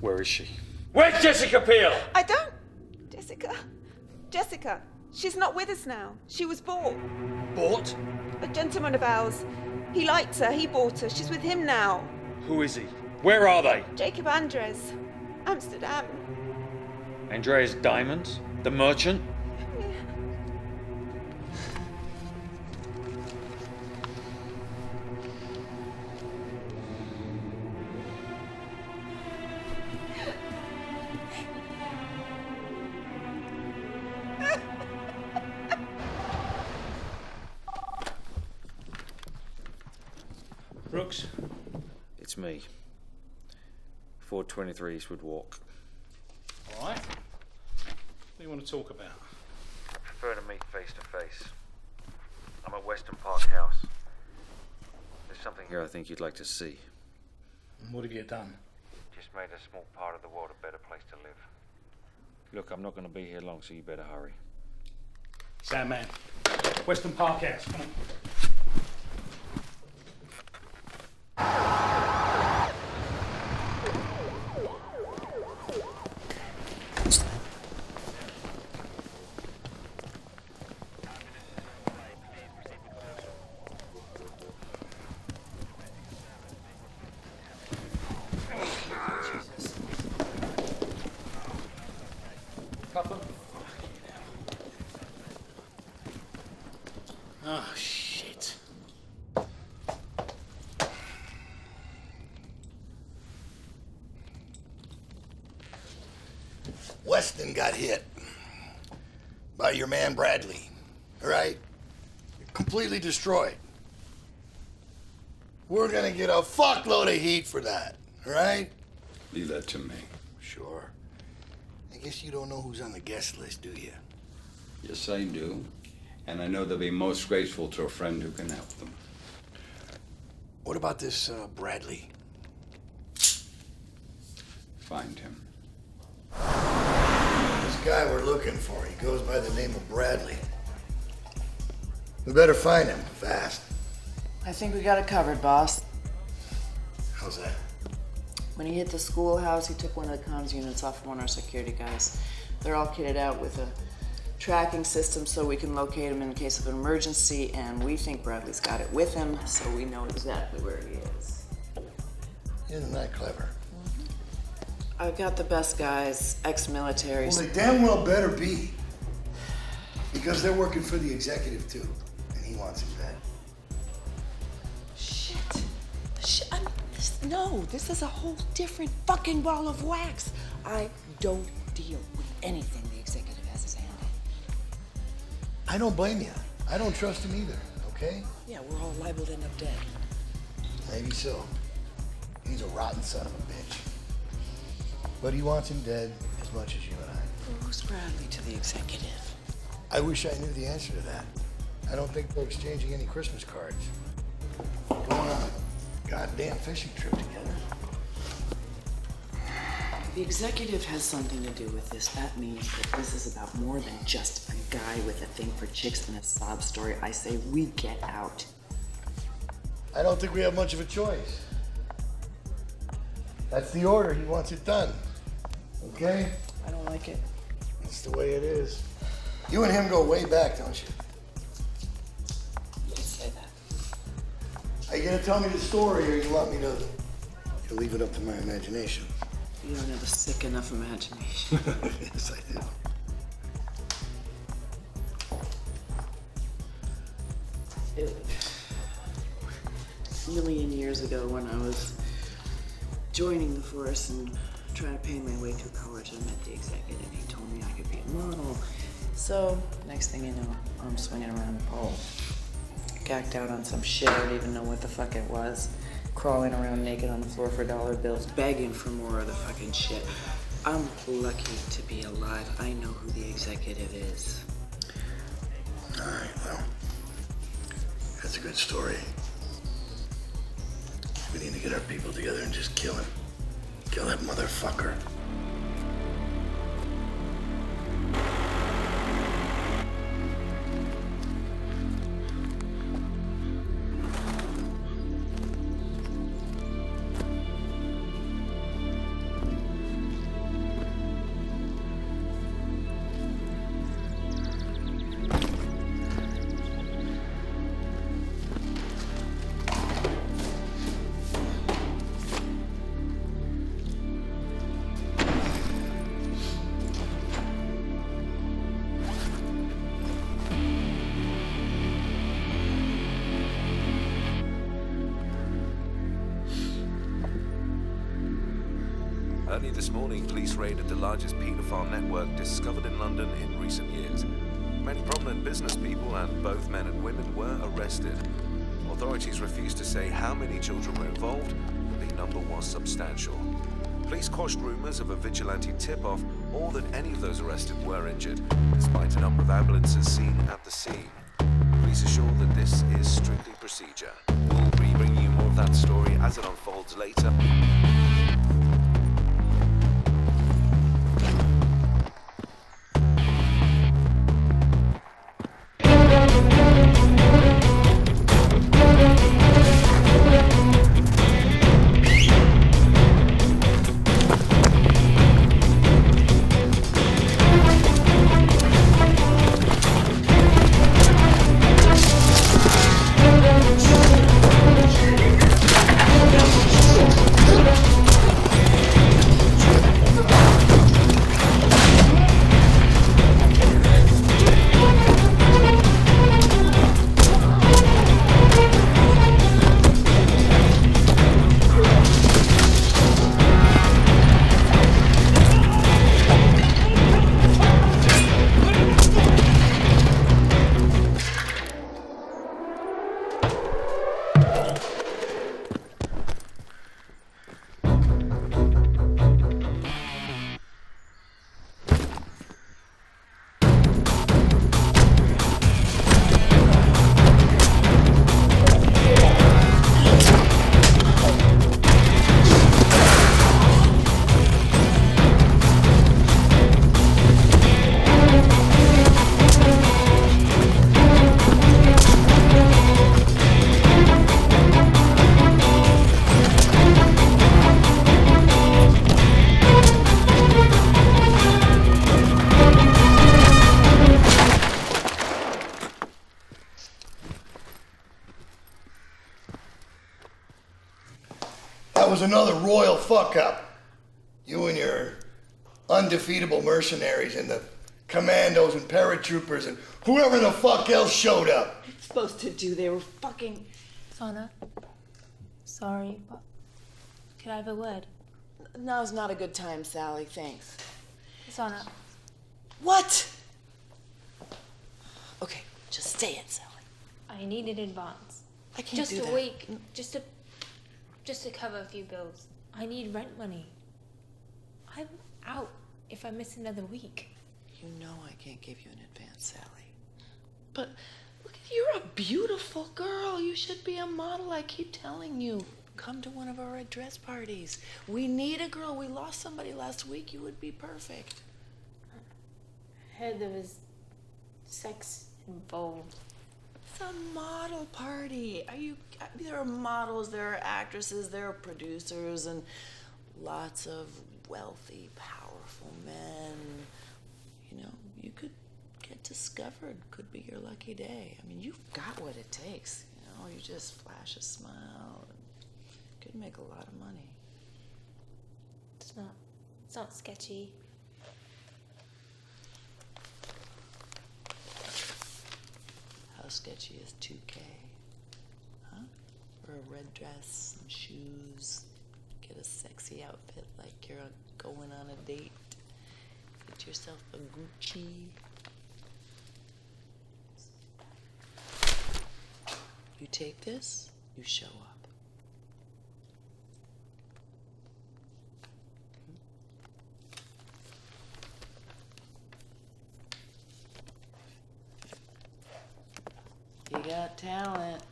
Where is she? Where's Jessica Peel? I don't. Jessica. She's not with us now. She was bought. Bought? A gentleman of ours. He liked her. He bought her. She's with him now. Who is he? Where are they? Jacob Andres. Amsterdam. Andreas Diamonds? The merchant? Brooks? It's me. 423 Eastwood Walk. All right. What do you want to talk about? I prefer to meet face to face. I'm at Western Park House. There's something here I think you'd like to see. What have you done? Just made a small part of the world a better place to live. Look, I'm not going to be here long, so you better hurry. Sandman. Western Park House. Come on. Oh, shit. Weston got hit by your man Bradley, all right? Completely destroyed. We're gonna get a fuckload of heat for that, all right? Leave that to me. Sure. I guess you don't know who's on the guest list, do you? Yes, I do. And I know they'll be most grateful to a friend who can help them. What about this Bradley? Find him. This guy we're looking for, he goes by the name of Bradley. We better find him fast. I think we got it covered, boss. How's that? When he hit the schoolhouse, he took one of the comms units off of one of our security guys. They're all kitted out with a tracking system so we can locate him in case of an emergency, and we think Bradley's got it with him, so we know exactly where he is. Isn't that clever? I've got the best guys, ex-militaries. Well, they damn well better be. Because they're working for the executive, too. And he wants him dead. No, this is a whole different fucking ball of wax. I don't deal with anything the executive has his hand in. I don't blame you. I don't trust him either, okay? Yeah, we're all liable to end up dead. Maybe so. He's a rotten son of a bitch. But he wants him dead as much as you and I. Who's Bradley to the executive? I wish I knew the answer to that. I don't think they're exchanging any Christmas cards. Going on a goddamn fishing trip together. The executive has something to do with this. That means that this is about more than just a guy with a thing for chicks and a sob story. I say we get out. I don't think we have much of a choice. That's the order. He wants it done. Okay? I don't like it. That's the way it is. You and him go way back, don't you? You can say that. Are you gonna tell me the story, or you want me to leave it up to my imagination? You don't have a sick enough imagination. Yes, I do. A million years ago, when I was joining the force and trying to pay my way through college, I met the executive. He told me I could be a model. So, next thing you know, I'm swinging around the pole. Gacked out on some shit, I don't even know what the fuck it was. Crawling around naked on the floor for dollar bills, begging for more of the fucking shit. I'm lucky to be alive. I know who the executive is. All right, well, That's a good story. We need to get our people together and just kill him. Kill that motherfucker. Early this morning, police raided the largest paedophile network discovered in London in recent years. Many prominent business people and both men and women were arrested. Authorities refused to say how many children were involved, but the number was substantial. Police quashed rumors of a vigilante tip-off or that any of those arrested were injured, despite a number of ambulances seen at the scene. Police assure that this is strictly procedure. We'll be bringing you more of that story as it unfolds later. That was another royal fuck-up. You and your undefeatable mercenaries and the commandos and paratroopers and whoever the fuck else showed up. Supposed to do, they were fucking... Sana, sorry, but could I have a word? Now's not a good time, Sally, thanks. Sana. What? Okay, just say it, Sally. I need an advance. I can't just do a that. week, just to cover a few bills. I need rent money. I'm out if I miss another week. You know I can't give you an advance, Sally. But look, you're a beautiful girl. You should be a model, I keep telling you. Come to one of our red dress parties. We need a girl. We lost somebody last week. You would be perfect. I heard there was sex involved. It's a model party. There are models, there are actresses, there are producers, and lots of wealthy, powerful men. You know, you could get discovered. Could be your lucky day. I mean, you've got what it takes. You know, you just flash a smile and could make a lot of money. It's not sketchy. How sketchy is 2K? Huh? For a red dress, some shoes, get a sexy outfit like you're going on a date. Get yourself a Gucci. You take this, you show up. You got talent.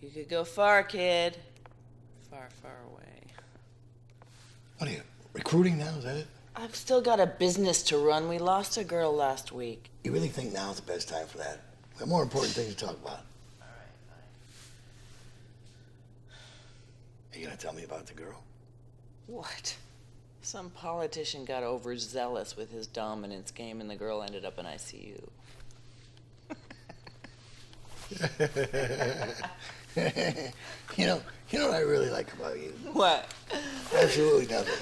You could go far, kid. Far, far away. What are you, recruiting now, is that it? I've still got a business to run. We lost a girl last week. You really think now's the best time for that? We have more important things to talk about. Are you gonna tell me about the girl? What? Some politician got overzealous with his dominance game and the girl ended up in ICU. You know what I really like about you? What? Absolutely nothing.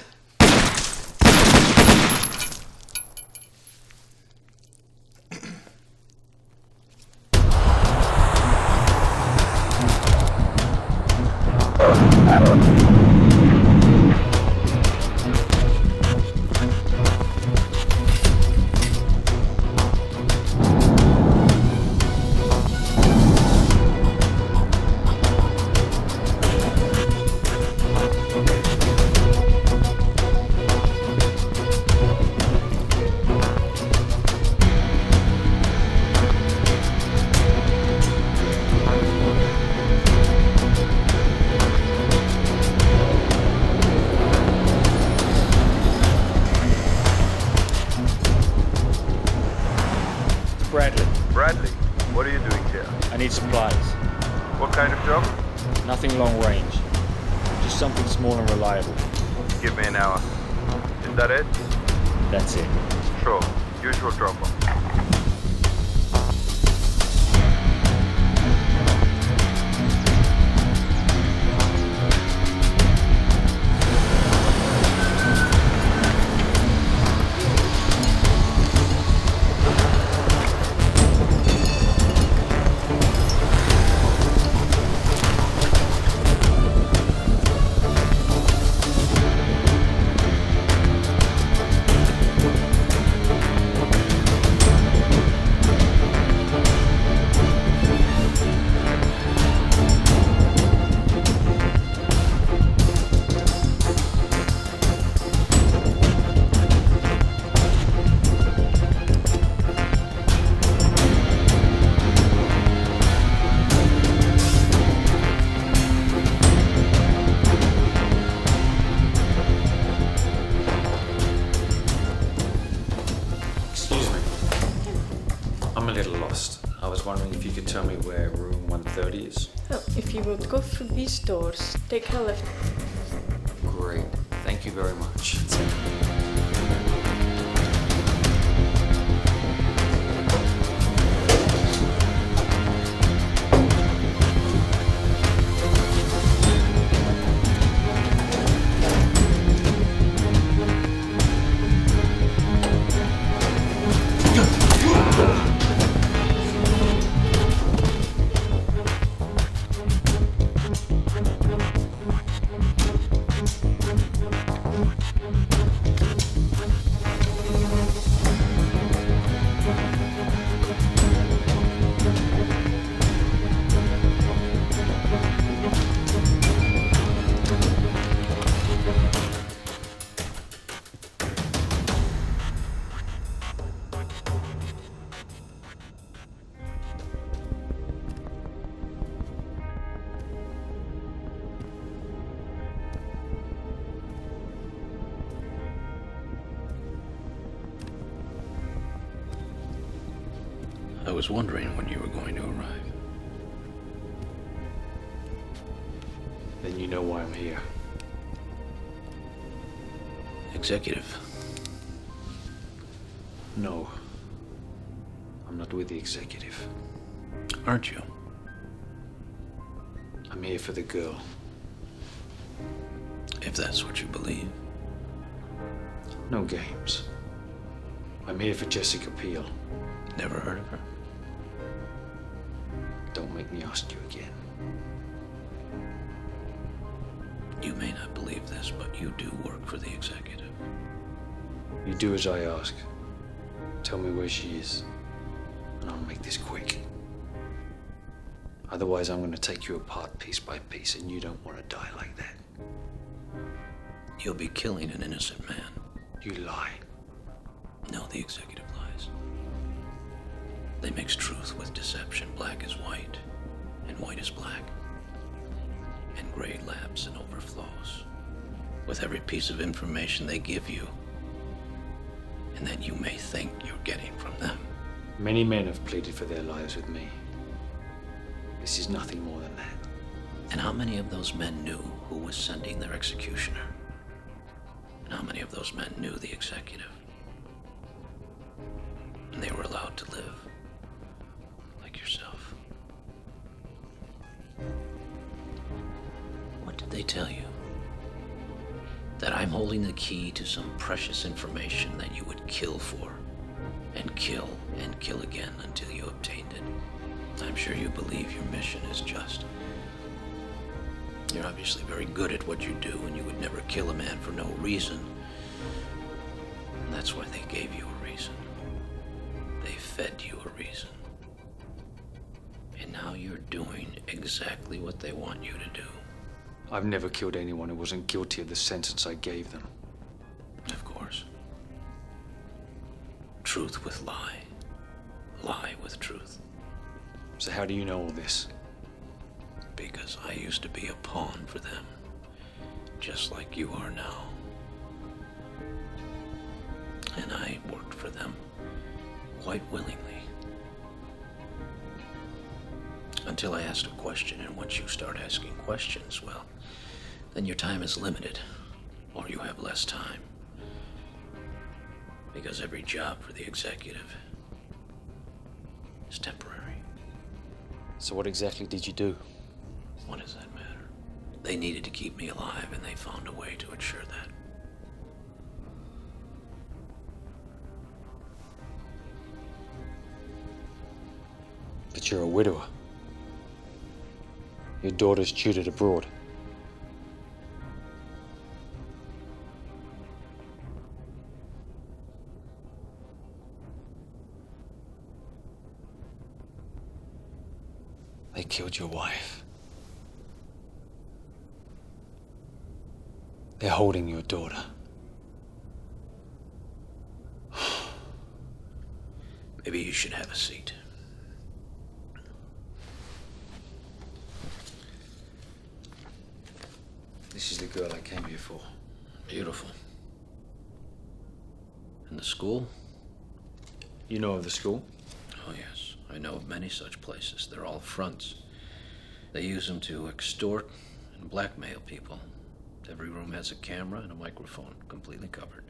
Bradley, what are you doing here? I need supplies. What kind of job? Nothing long range. Just something small and reliable. Give me an hour. Is that it? That's it. Sure. Usual drop-off. Wondering if you could tell me where room 130 is? Oh, if you would go through these doors, take a left. Great. Thank you very much. I was wondering when you were going to arrive. Then you know why I'm here. Executive. No. I'm not with the executive. Aren't you? I'm here for the girl. If that's what you believe. No games. I'm here for Jessica Peel. Never heard of her? Don't make me ask you again. You may not believe this, but you do work for the executive. You do as I ask. Tell me where she is, and I'll make this quick. Otherwise, I'm going to take you apart piece by piece, and you don't want to die like that. You'll be killing an innocent man. You lie. No, the executive lies. They mix truth with deception. Black is white, and white is black. and grade lapse and overflows with every piece of information they give you and that you may think you're getting from them. Many men have pleaded for their lives with me. This is nothing more than that. And how many of those men knew who was sending their executioner? And how many of those men knew the executive? And they were allowed to live like yourself. What did they tell you? That I'm holding the key to some precious information that you would kill for, and kill again until you obtained it. I'm sure you believe your mission is just. You're obviously very good at what you do, and you would never kill a man for no reason. And that's why they gave you a reason. They fed you a reason. And now you're doing exactly what they want you to do. I've never killed anyone who wasn't guilty of the sentence I gave them. Of course. Truth with lie. Lie with truth. So how do you know all this? Because I used to be a pawn for them. Just like you are now. And I worked for them quite willingly. Until I asked a question, and once you start asking questions, well, then your time is limited, or you have less time. Because every job for the executive is temporary. So what exactly did you do? What does that matter? They needed to keep me alive, and they found a way to ensure that. But you're a widower. Your daughter's tutored abroad. They killed your wife. They're holding your daughter. Maybe you should have a seat. This is the girl I came here for. Beautiful. And the school? You know of the school? Oh, yes. I know of many such places. They're all fronts. They use them to extort and blackmail people. Every room has a camera and a microphone, completely covered.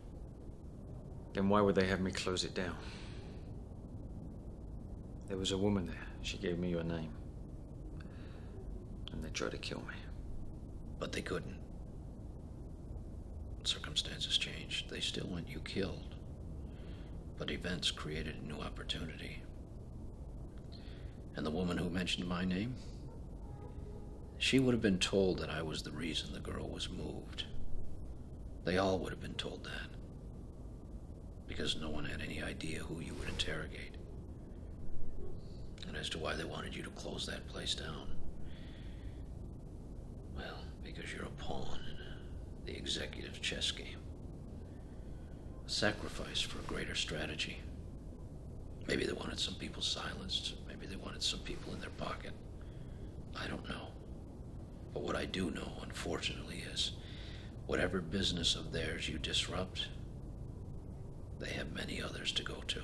Then why would they have me close it down? There was a woman there. She gave me your name. And they tried to kill me. But they couldn't. Circumstances changed. They still want you killed. But events created a new opportunity. And the woman who mentioned my name? She would have been told that I was the reason the girl was moved. They all would have been told that. Because no one had any idea who you would interrogate. And as to why they wanted you to close that place down, well, because you're a pawn in the executive chess game. A sacrifice for a greater strategy. Maybe they wanted some people silenced. Maybe they wanted some people in their pocket. I don't know. But what I do know, unfortunately, is whatever business of theirs you disrupt, they have many others to go to.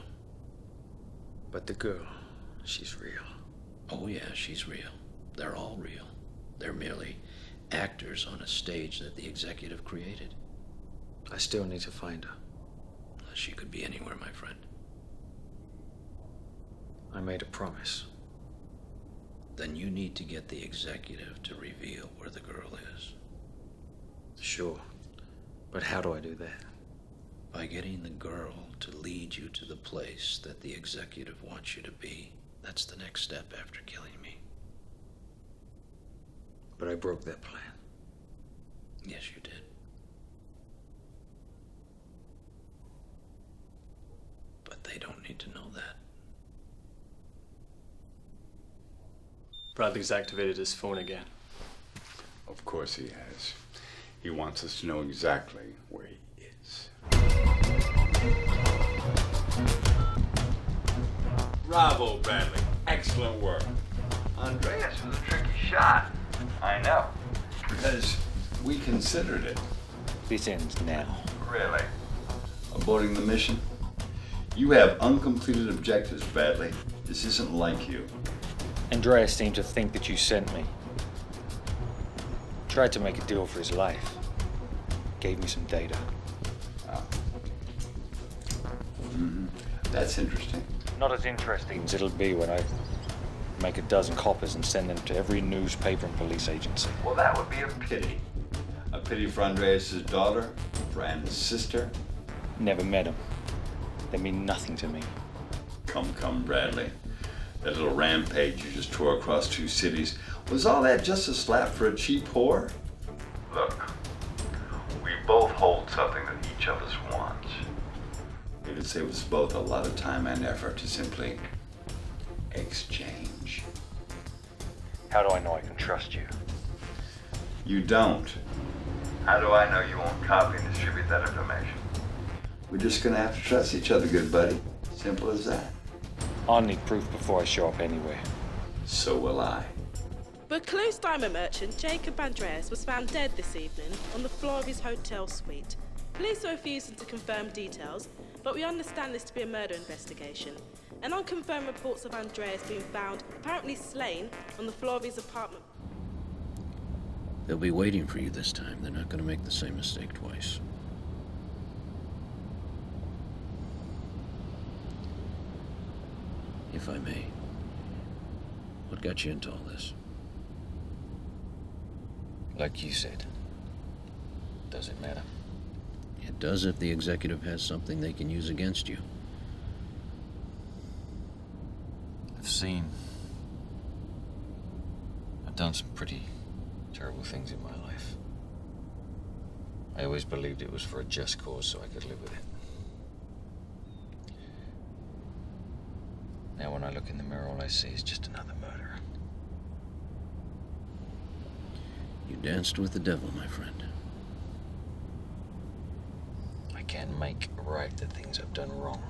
But the girl, she's real. Oh yeah, she's real. They're all real. They're merely actors on a stage that the executive created. I still need to find her. She could be anywhere, my friend. I made a promise. Then you need to get the executive to reveal where the girl is. Sure. But how do I do that? By getting the girl to lead you to the place that the executive wants you to be. That's the next step after killing me. But I broke that plan. Yes, you did. But they don't need to know that. Bradley's activated his phone again. Of course he has. He wants us to know exactly where he is. Bravo, Bradley. Excellent work. Andreas was a tricky shot. I know. Because we considered it. This ends now. Really? Aborting the mission? You have uncompleted objectives, Bradley. This isn't like you. Andreas seemed to think that you sent me. Tried to make a deal for his life. Gave me some data. That's interesting. Not as interesting as it'll be when I make a dozen copies and send them to every newspaper and police agency. Well, that would be a pity. A pity for Andreas' daughter, for Anna's sister. Never met them. They mean nothing to me. Come, Bradley. That little rampage you just tore across 2 cities, was all that just a slap for a cheap whore? Look, we both hold something that each of us wants. It'd save us both a lot of time and effort to simply exchange. How do I know I can trust you? You don't. How do I know you won't copy and distribute that information? We're just gonna have to trust each other, good buddy. Simple as that. I'll need proof before I show up anywhere. So will I. Recluse diamond merchant Jacob Andreas was found dead this evening on the floor of his hotel suite. Police are refusing to confirm details, but we understand this to be a murder investigation. And unconfirmed reports of Andreas being found apparently slain on the floor of his apartment. They'll be waiting for you this time. They're not going to make the same mistake twice. If I may, what got you into all this? Like you said, does it matter? It does if the executive has something they can use against you. I've done some pretty terrible things in my life. I always believed it was for a just cause so I could live with it. Now when I look in the mirror, all I see is just another murderer. You danced with the devil, my friend. I can't make right the things I've done wrong.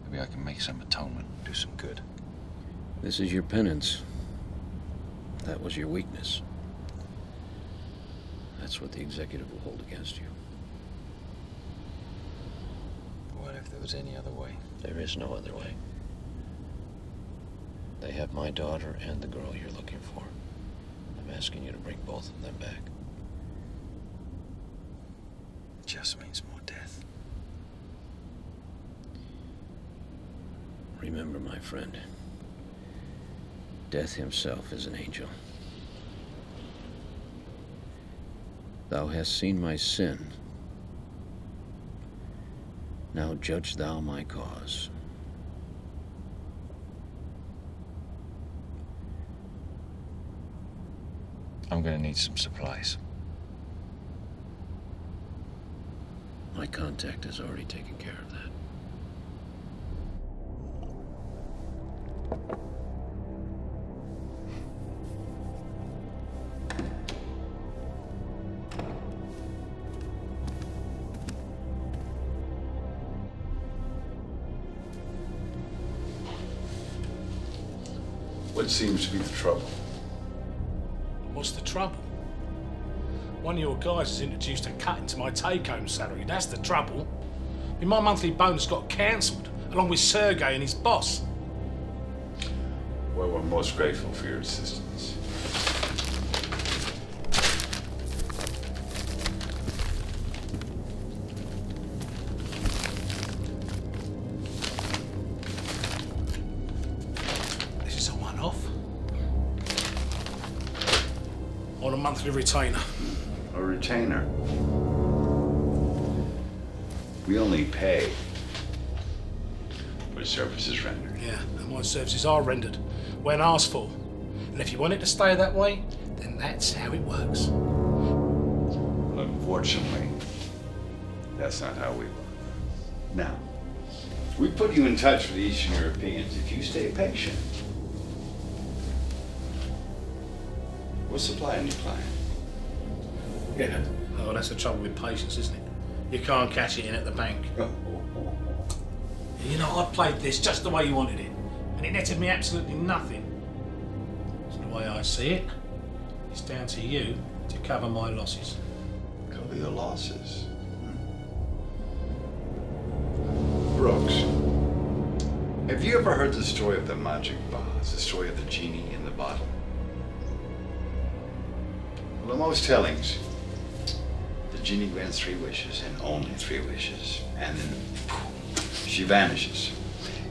Maybe I can make some atonement, do some good. This is your penance. That was your weakness. That's what the executive will hold against you. What if there was any other way? There is no other way. They have my daughter and the girl you're looking for. I'm asking you to bring both of them back. Just means more death. Remember, my friend, death himself is an angel. Thou hast seen my sin. Now judge thou my cause. I'm gonna need some supplies. My contact has already taken care of that. What seems to be the trouble? What's the trouble? One of your guys has introduced a cut into my take-home salary. That's the trouble. I mean, my monthly bonus got cancelled, along with Sergey and his boss. Well, we're most grateful for your assistance. This is a one-off. On a monthly retainer. A retainer? We only pay for services rendered. Yeah, and my services are rendered when asked for. And if you want it to stay that way, then that's how it works. Unfortunately, that's not how we work. Now, we put you in touch with the Eastern Europeans if you stay patient. We'll supply a new client. Yeah. Oh, that's the trouble with patience, isn't it? You can't cash it in at the bank. You know, I played this just the way you wanted it, and it netted me absolutely nothing. So way I see it, it's down to you to cover my losses. Cover your losses? Brooks, have you ever heard the story of the magic vase, the story of the genie in the bottle? Well, the most tellings, the genie grants 3 wishes, and only 3 wishes, and then she vanishes.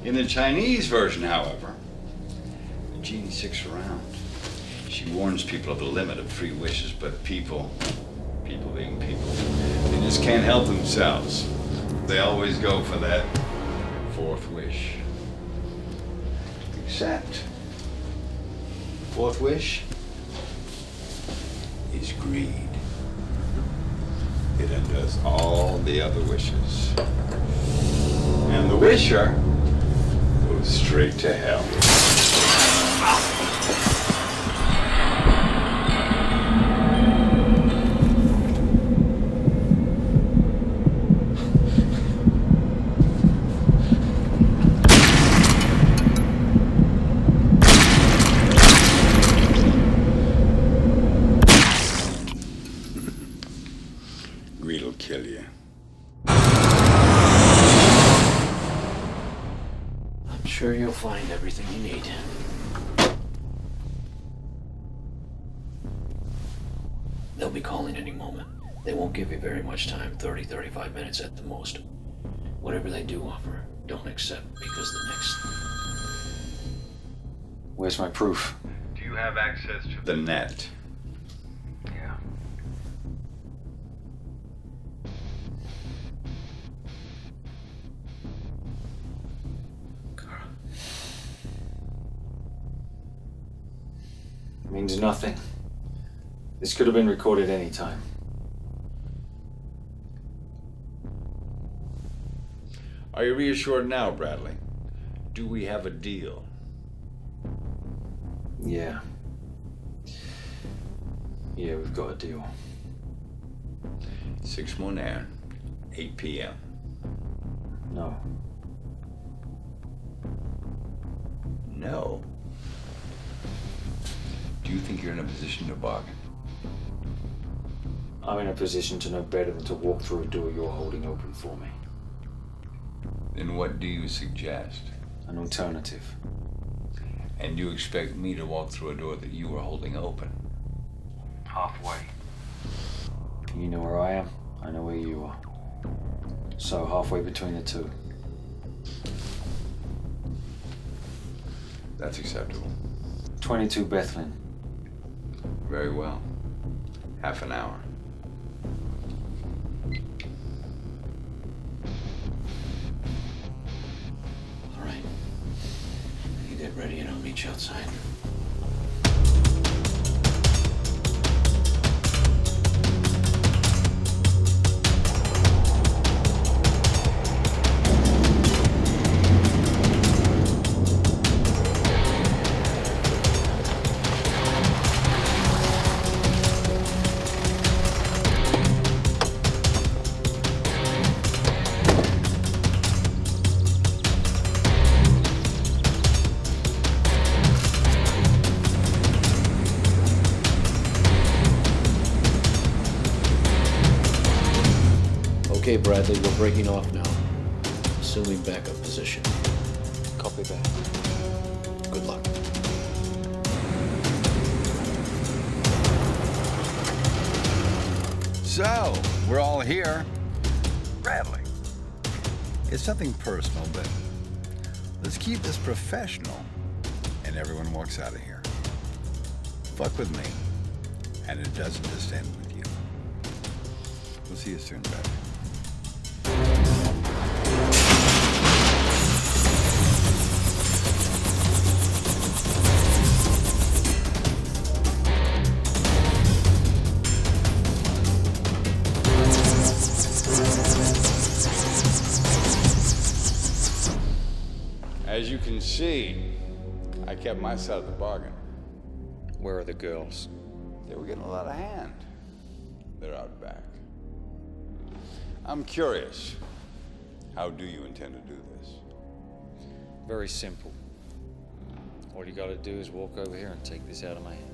In the Chinese version, however, the genie sticks around. She warns people of the limit of 3 wishes, but people being people, they just can't help themselves. They always go for that 4th wish. Except, 4th wish is greed. It undoes all the other wishes. And the wisher goes straight to hell. Greed will kill you. I'm sure you'll find everything you need. They'll be calling any moment. They won't give you very much time, 30, 35 minutes at the most. Whatever they do offer, don't accept, because the next... Where's my proof? Do you have access to the net? Yeah. Means nothing. This could have been recorded any time. Are you reassured now, Bradley? Do we have a deal? Yeah. Yeah, we've got a deal. 6 Moon Air, 8 p.m. No. No. Do you think you're in a position to bargain? I'm in a position to know better than to walk through a door you're holding open for me. Then what do you suggest? An alternative. And you expect me to walk through a door that you are holding open? Halfway. You know where I am, I know where you are. So halfway between the two. That's acceptable. 22 Bethlehem. Very well. Half an hour. All right. You get ready and I'll meet you outside. Okay, Bradley, we're breaking off now. Assuming backup position. Copy that. Good luck. So, we're all here. Bradley. It's nothing personal, but let's keep this professional. And everyone walks out of here. Fuck with me. And it doesn't just end with you. We'll see you soon, Bradley. As you can see, I kept my side of the bargain. Where are the girls? They were getting a lot of hand. They're out back. I'm curious. How do you intend to do this? Very simple. All you gotta do is walk over here and take this out of my hand.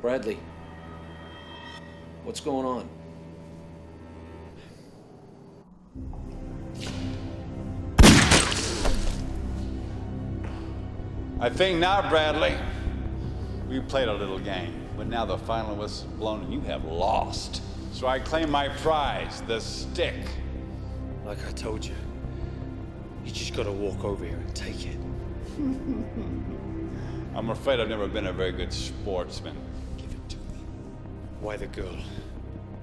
Bradley, what's going on? I think now, Bradley, we played a little game, but now the final whistle's blown and you have lost. So I claim my prize, the stick. Like I told you, you just gotta walk over here and take it. I'm afraid I've never been a very good sportsman. Give it to me. Why the girl?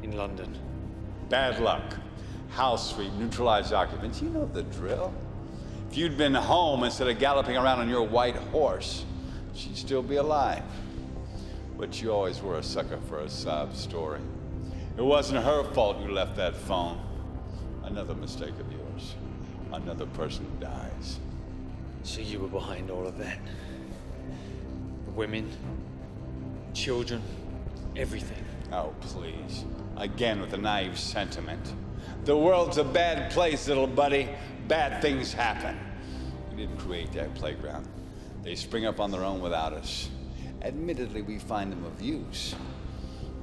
In London? Bad luck. House sweep, neutralized occupants. You know the drill. If you'd been home instead of galloping around on your white horse, she'd still be alive. But you always were a sucker for a sob story. It wasn't her fault you left that phone. Another mistake of yours. Another person dies. So you were behind all of that? Women, children, everything. Oh, please. Again with a naive sentiment. The world's a bad place, little buddy. Bad things happen. We didn't create that playground. They spring up on their own without us. Admittedly, we find them of use,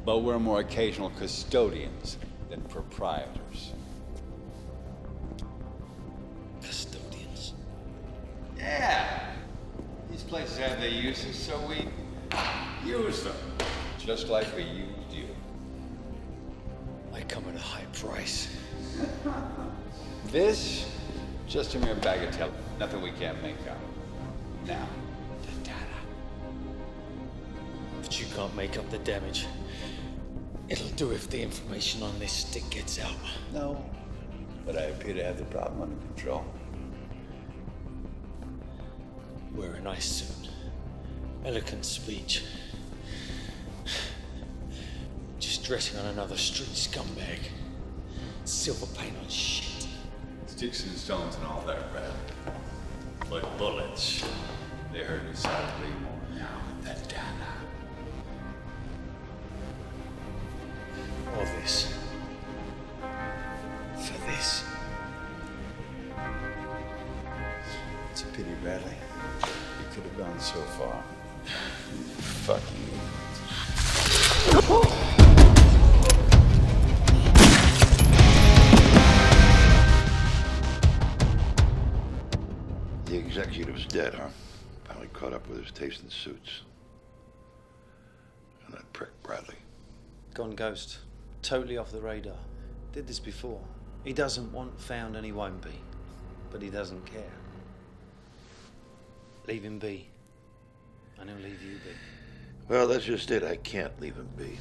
but we're more occasional custodians than proprietors. Custodians? Yeah. These places have their uses, so we use them. Just like we used you. I come at a high price. This, just a mere bagatelle. Nothing we can't make out. Now. The data. But you can't make up the damage. It'll do if the information on this stick gets out. No, but I appear to have the problem under control. Wear a nice suit. Eloquent speech. Just dressing on another street scumbag. Silver paint on shit. Sticks and stones and all that, Brad. But bullets, they hurt decidedly more now than Dana. All this. For this. It's a pity, Bradley. You could have gone so far. You fucking idiot. The executive's dead, huh? Finally caught up with his taste in suits. And that prick, Bradley. Gone ghost. Totally off the radar. Did this before. He doesn't want found and he won't be. But he doesn't care. Leave him be. And he'll leave you be. Well, that's just it. I can't leave him be.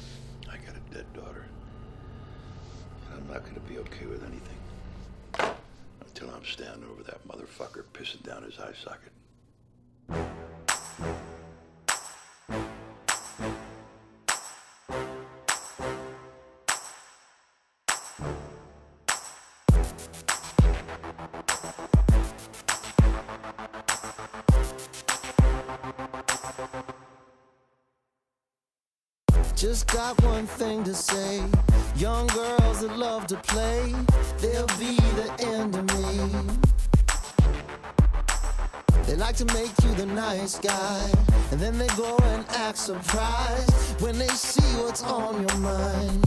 I got a dead daughter. And I'm not gonna be okay with anything. Until I'm standing over that motherfucker pissing down his eye socket. Just got one thing to say. Young girls that love to play, they'll be the end of me. They like to make you the nice guy, and then they go and act surprised when they see what's on your mind.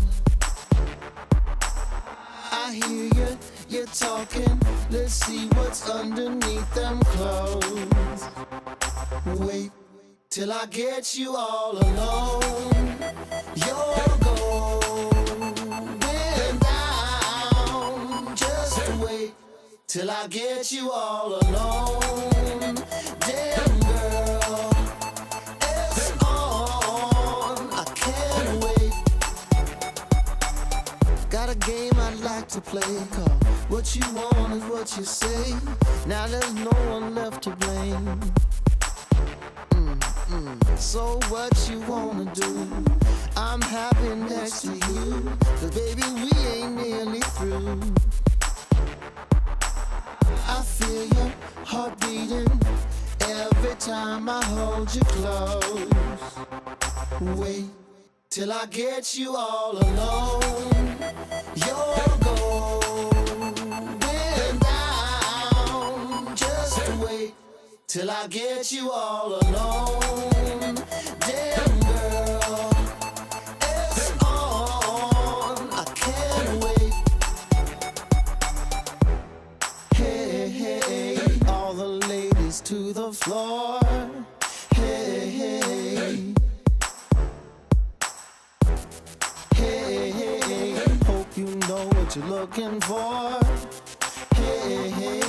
I hear you, you're talking, let's see what's underneath them clothes. Wait till I get you all alone. You're going down. Just wait till I get you all alone. Damn girl, it's on. I can't wait. Got a game I'd like to play called What You Want Is What You Say. Now there's no one left to blame. So what you wanna do? I'm happy next to you, 'cause baby we ain't nearly through. I feel your heart beating every time I hold you close. Wait till I get you all alone. You're going down. Just wait till I get you all alone. Damn girl, it's on. I can't wait. Hey, hey, all the ladies to the floor. looking for. Hey, hey.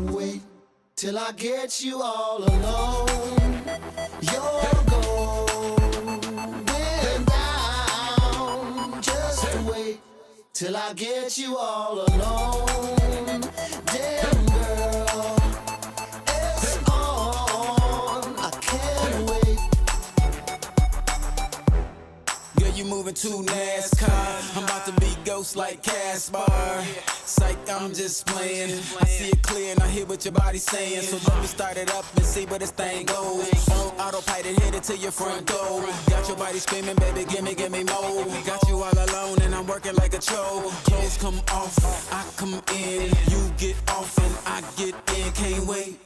Wait till I get you all alone. You're going down. Just wait till I get you all alone. Damn girl, it's on. I can't wait. Girl, you moving too NASCAR. I'm about to be ghost like Caspar. Psych, I'm just playing. I see it clear and I hear what your body's saying. So let me start it up and see where this thing goes. On autopilot, hit it to your front door. Got your body screaming, baby, give me more. Got you all alone and I'm working like a chore. Clothes come off, I come in. You get off and I get in. Can't wait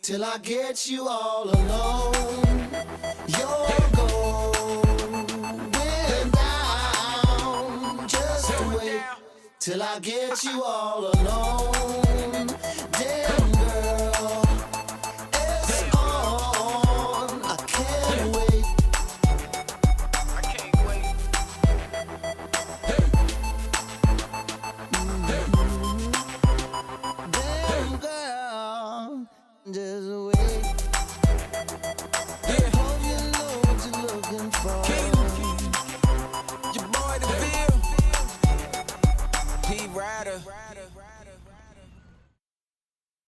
till I get you all alone. You're going down. Just wait till I get you all alone. Damn girl, it's on. I can't wait. I can't wait. Damn girl, just wait. Yeah. Hope you know what you're looking for. Your boy the Bill. P Rider.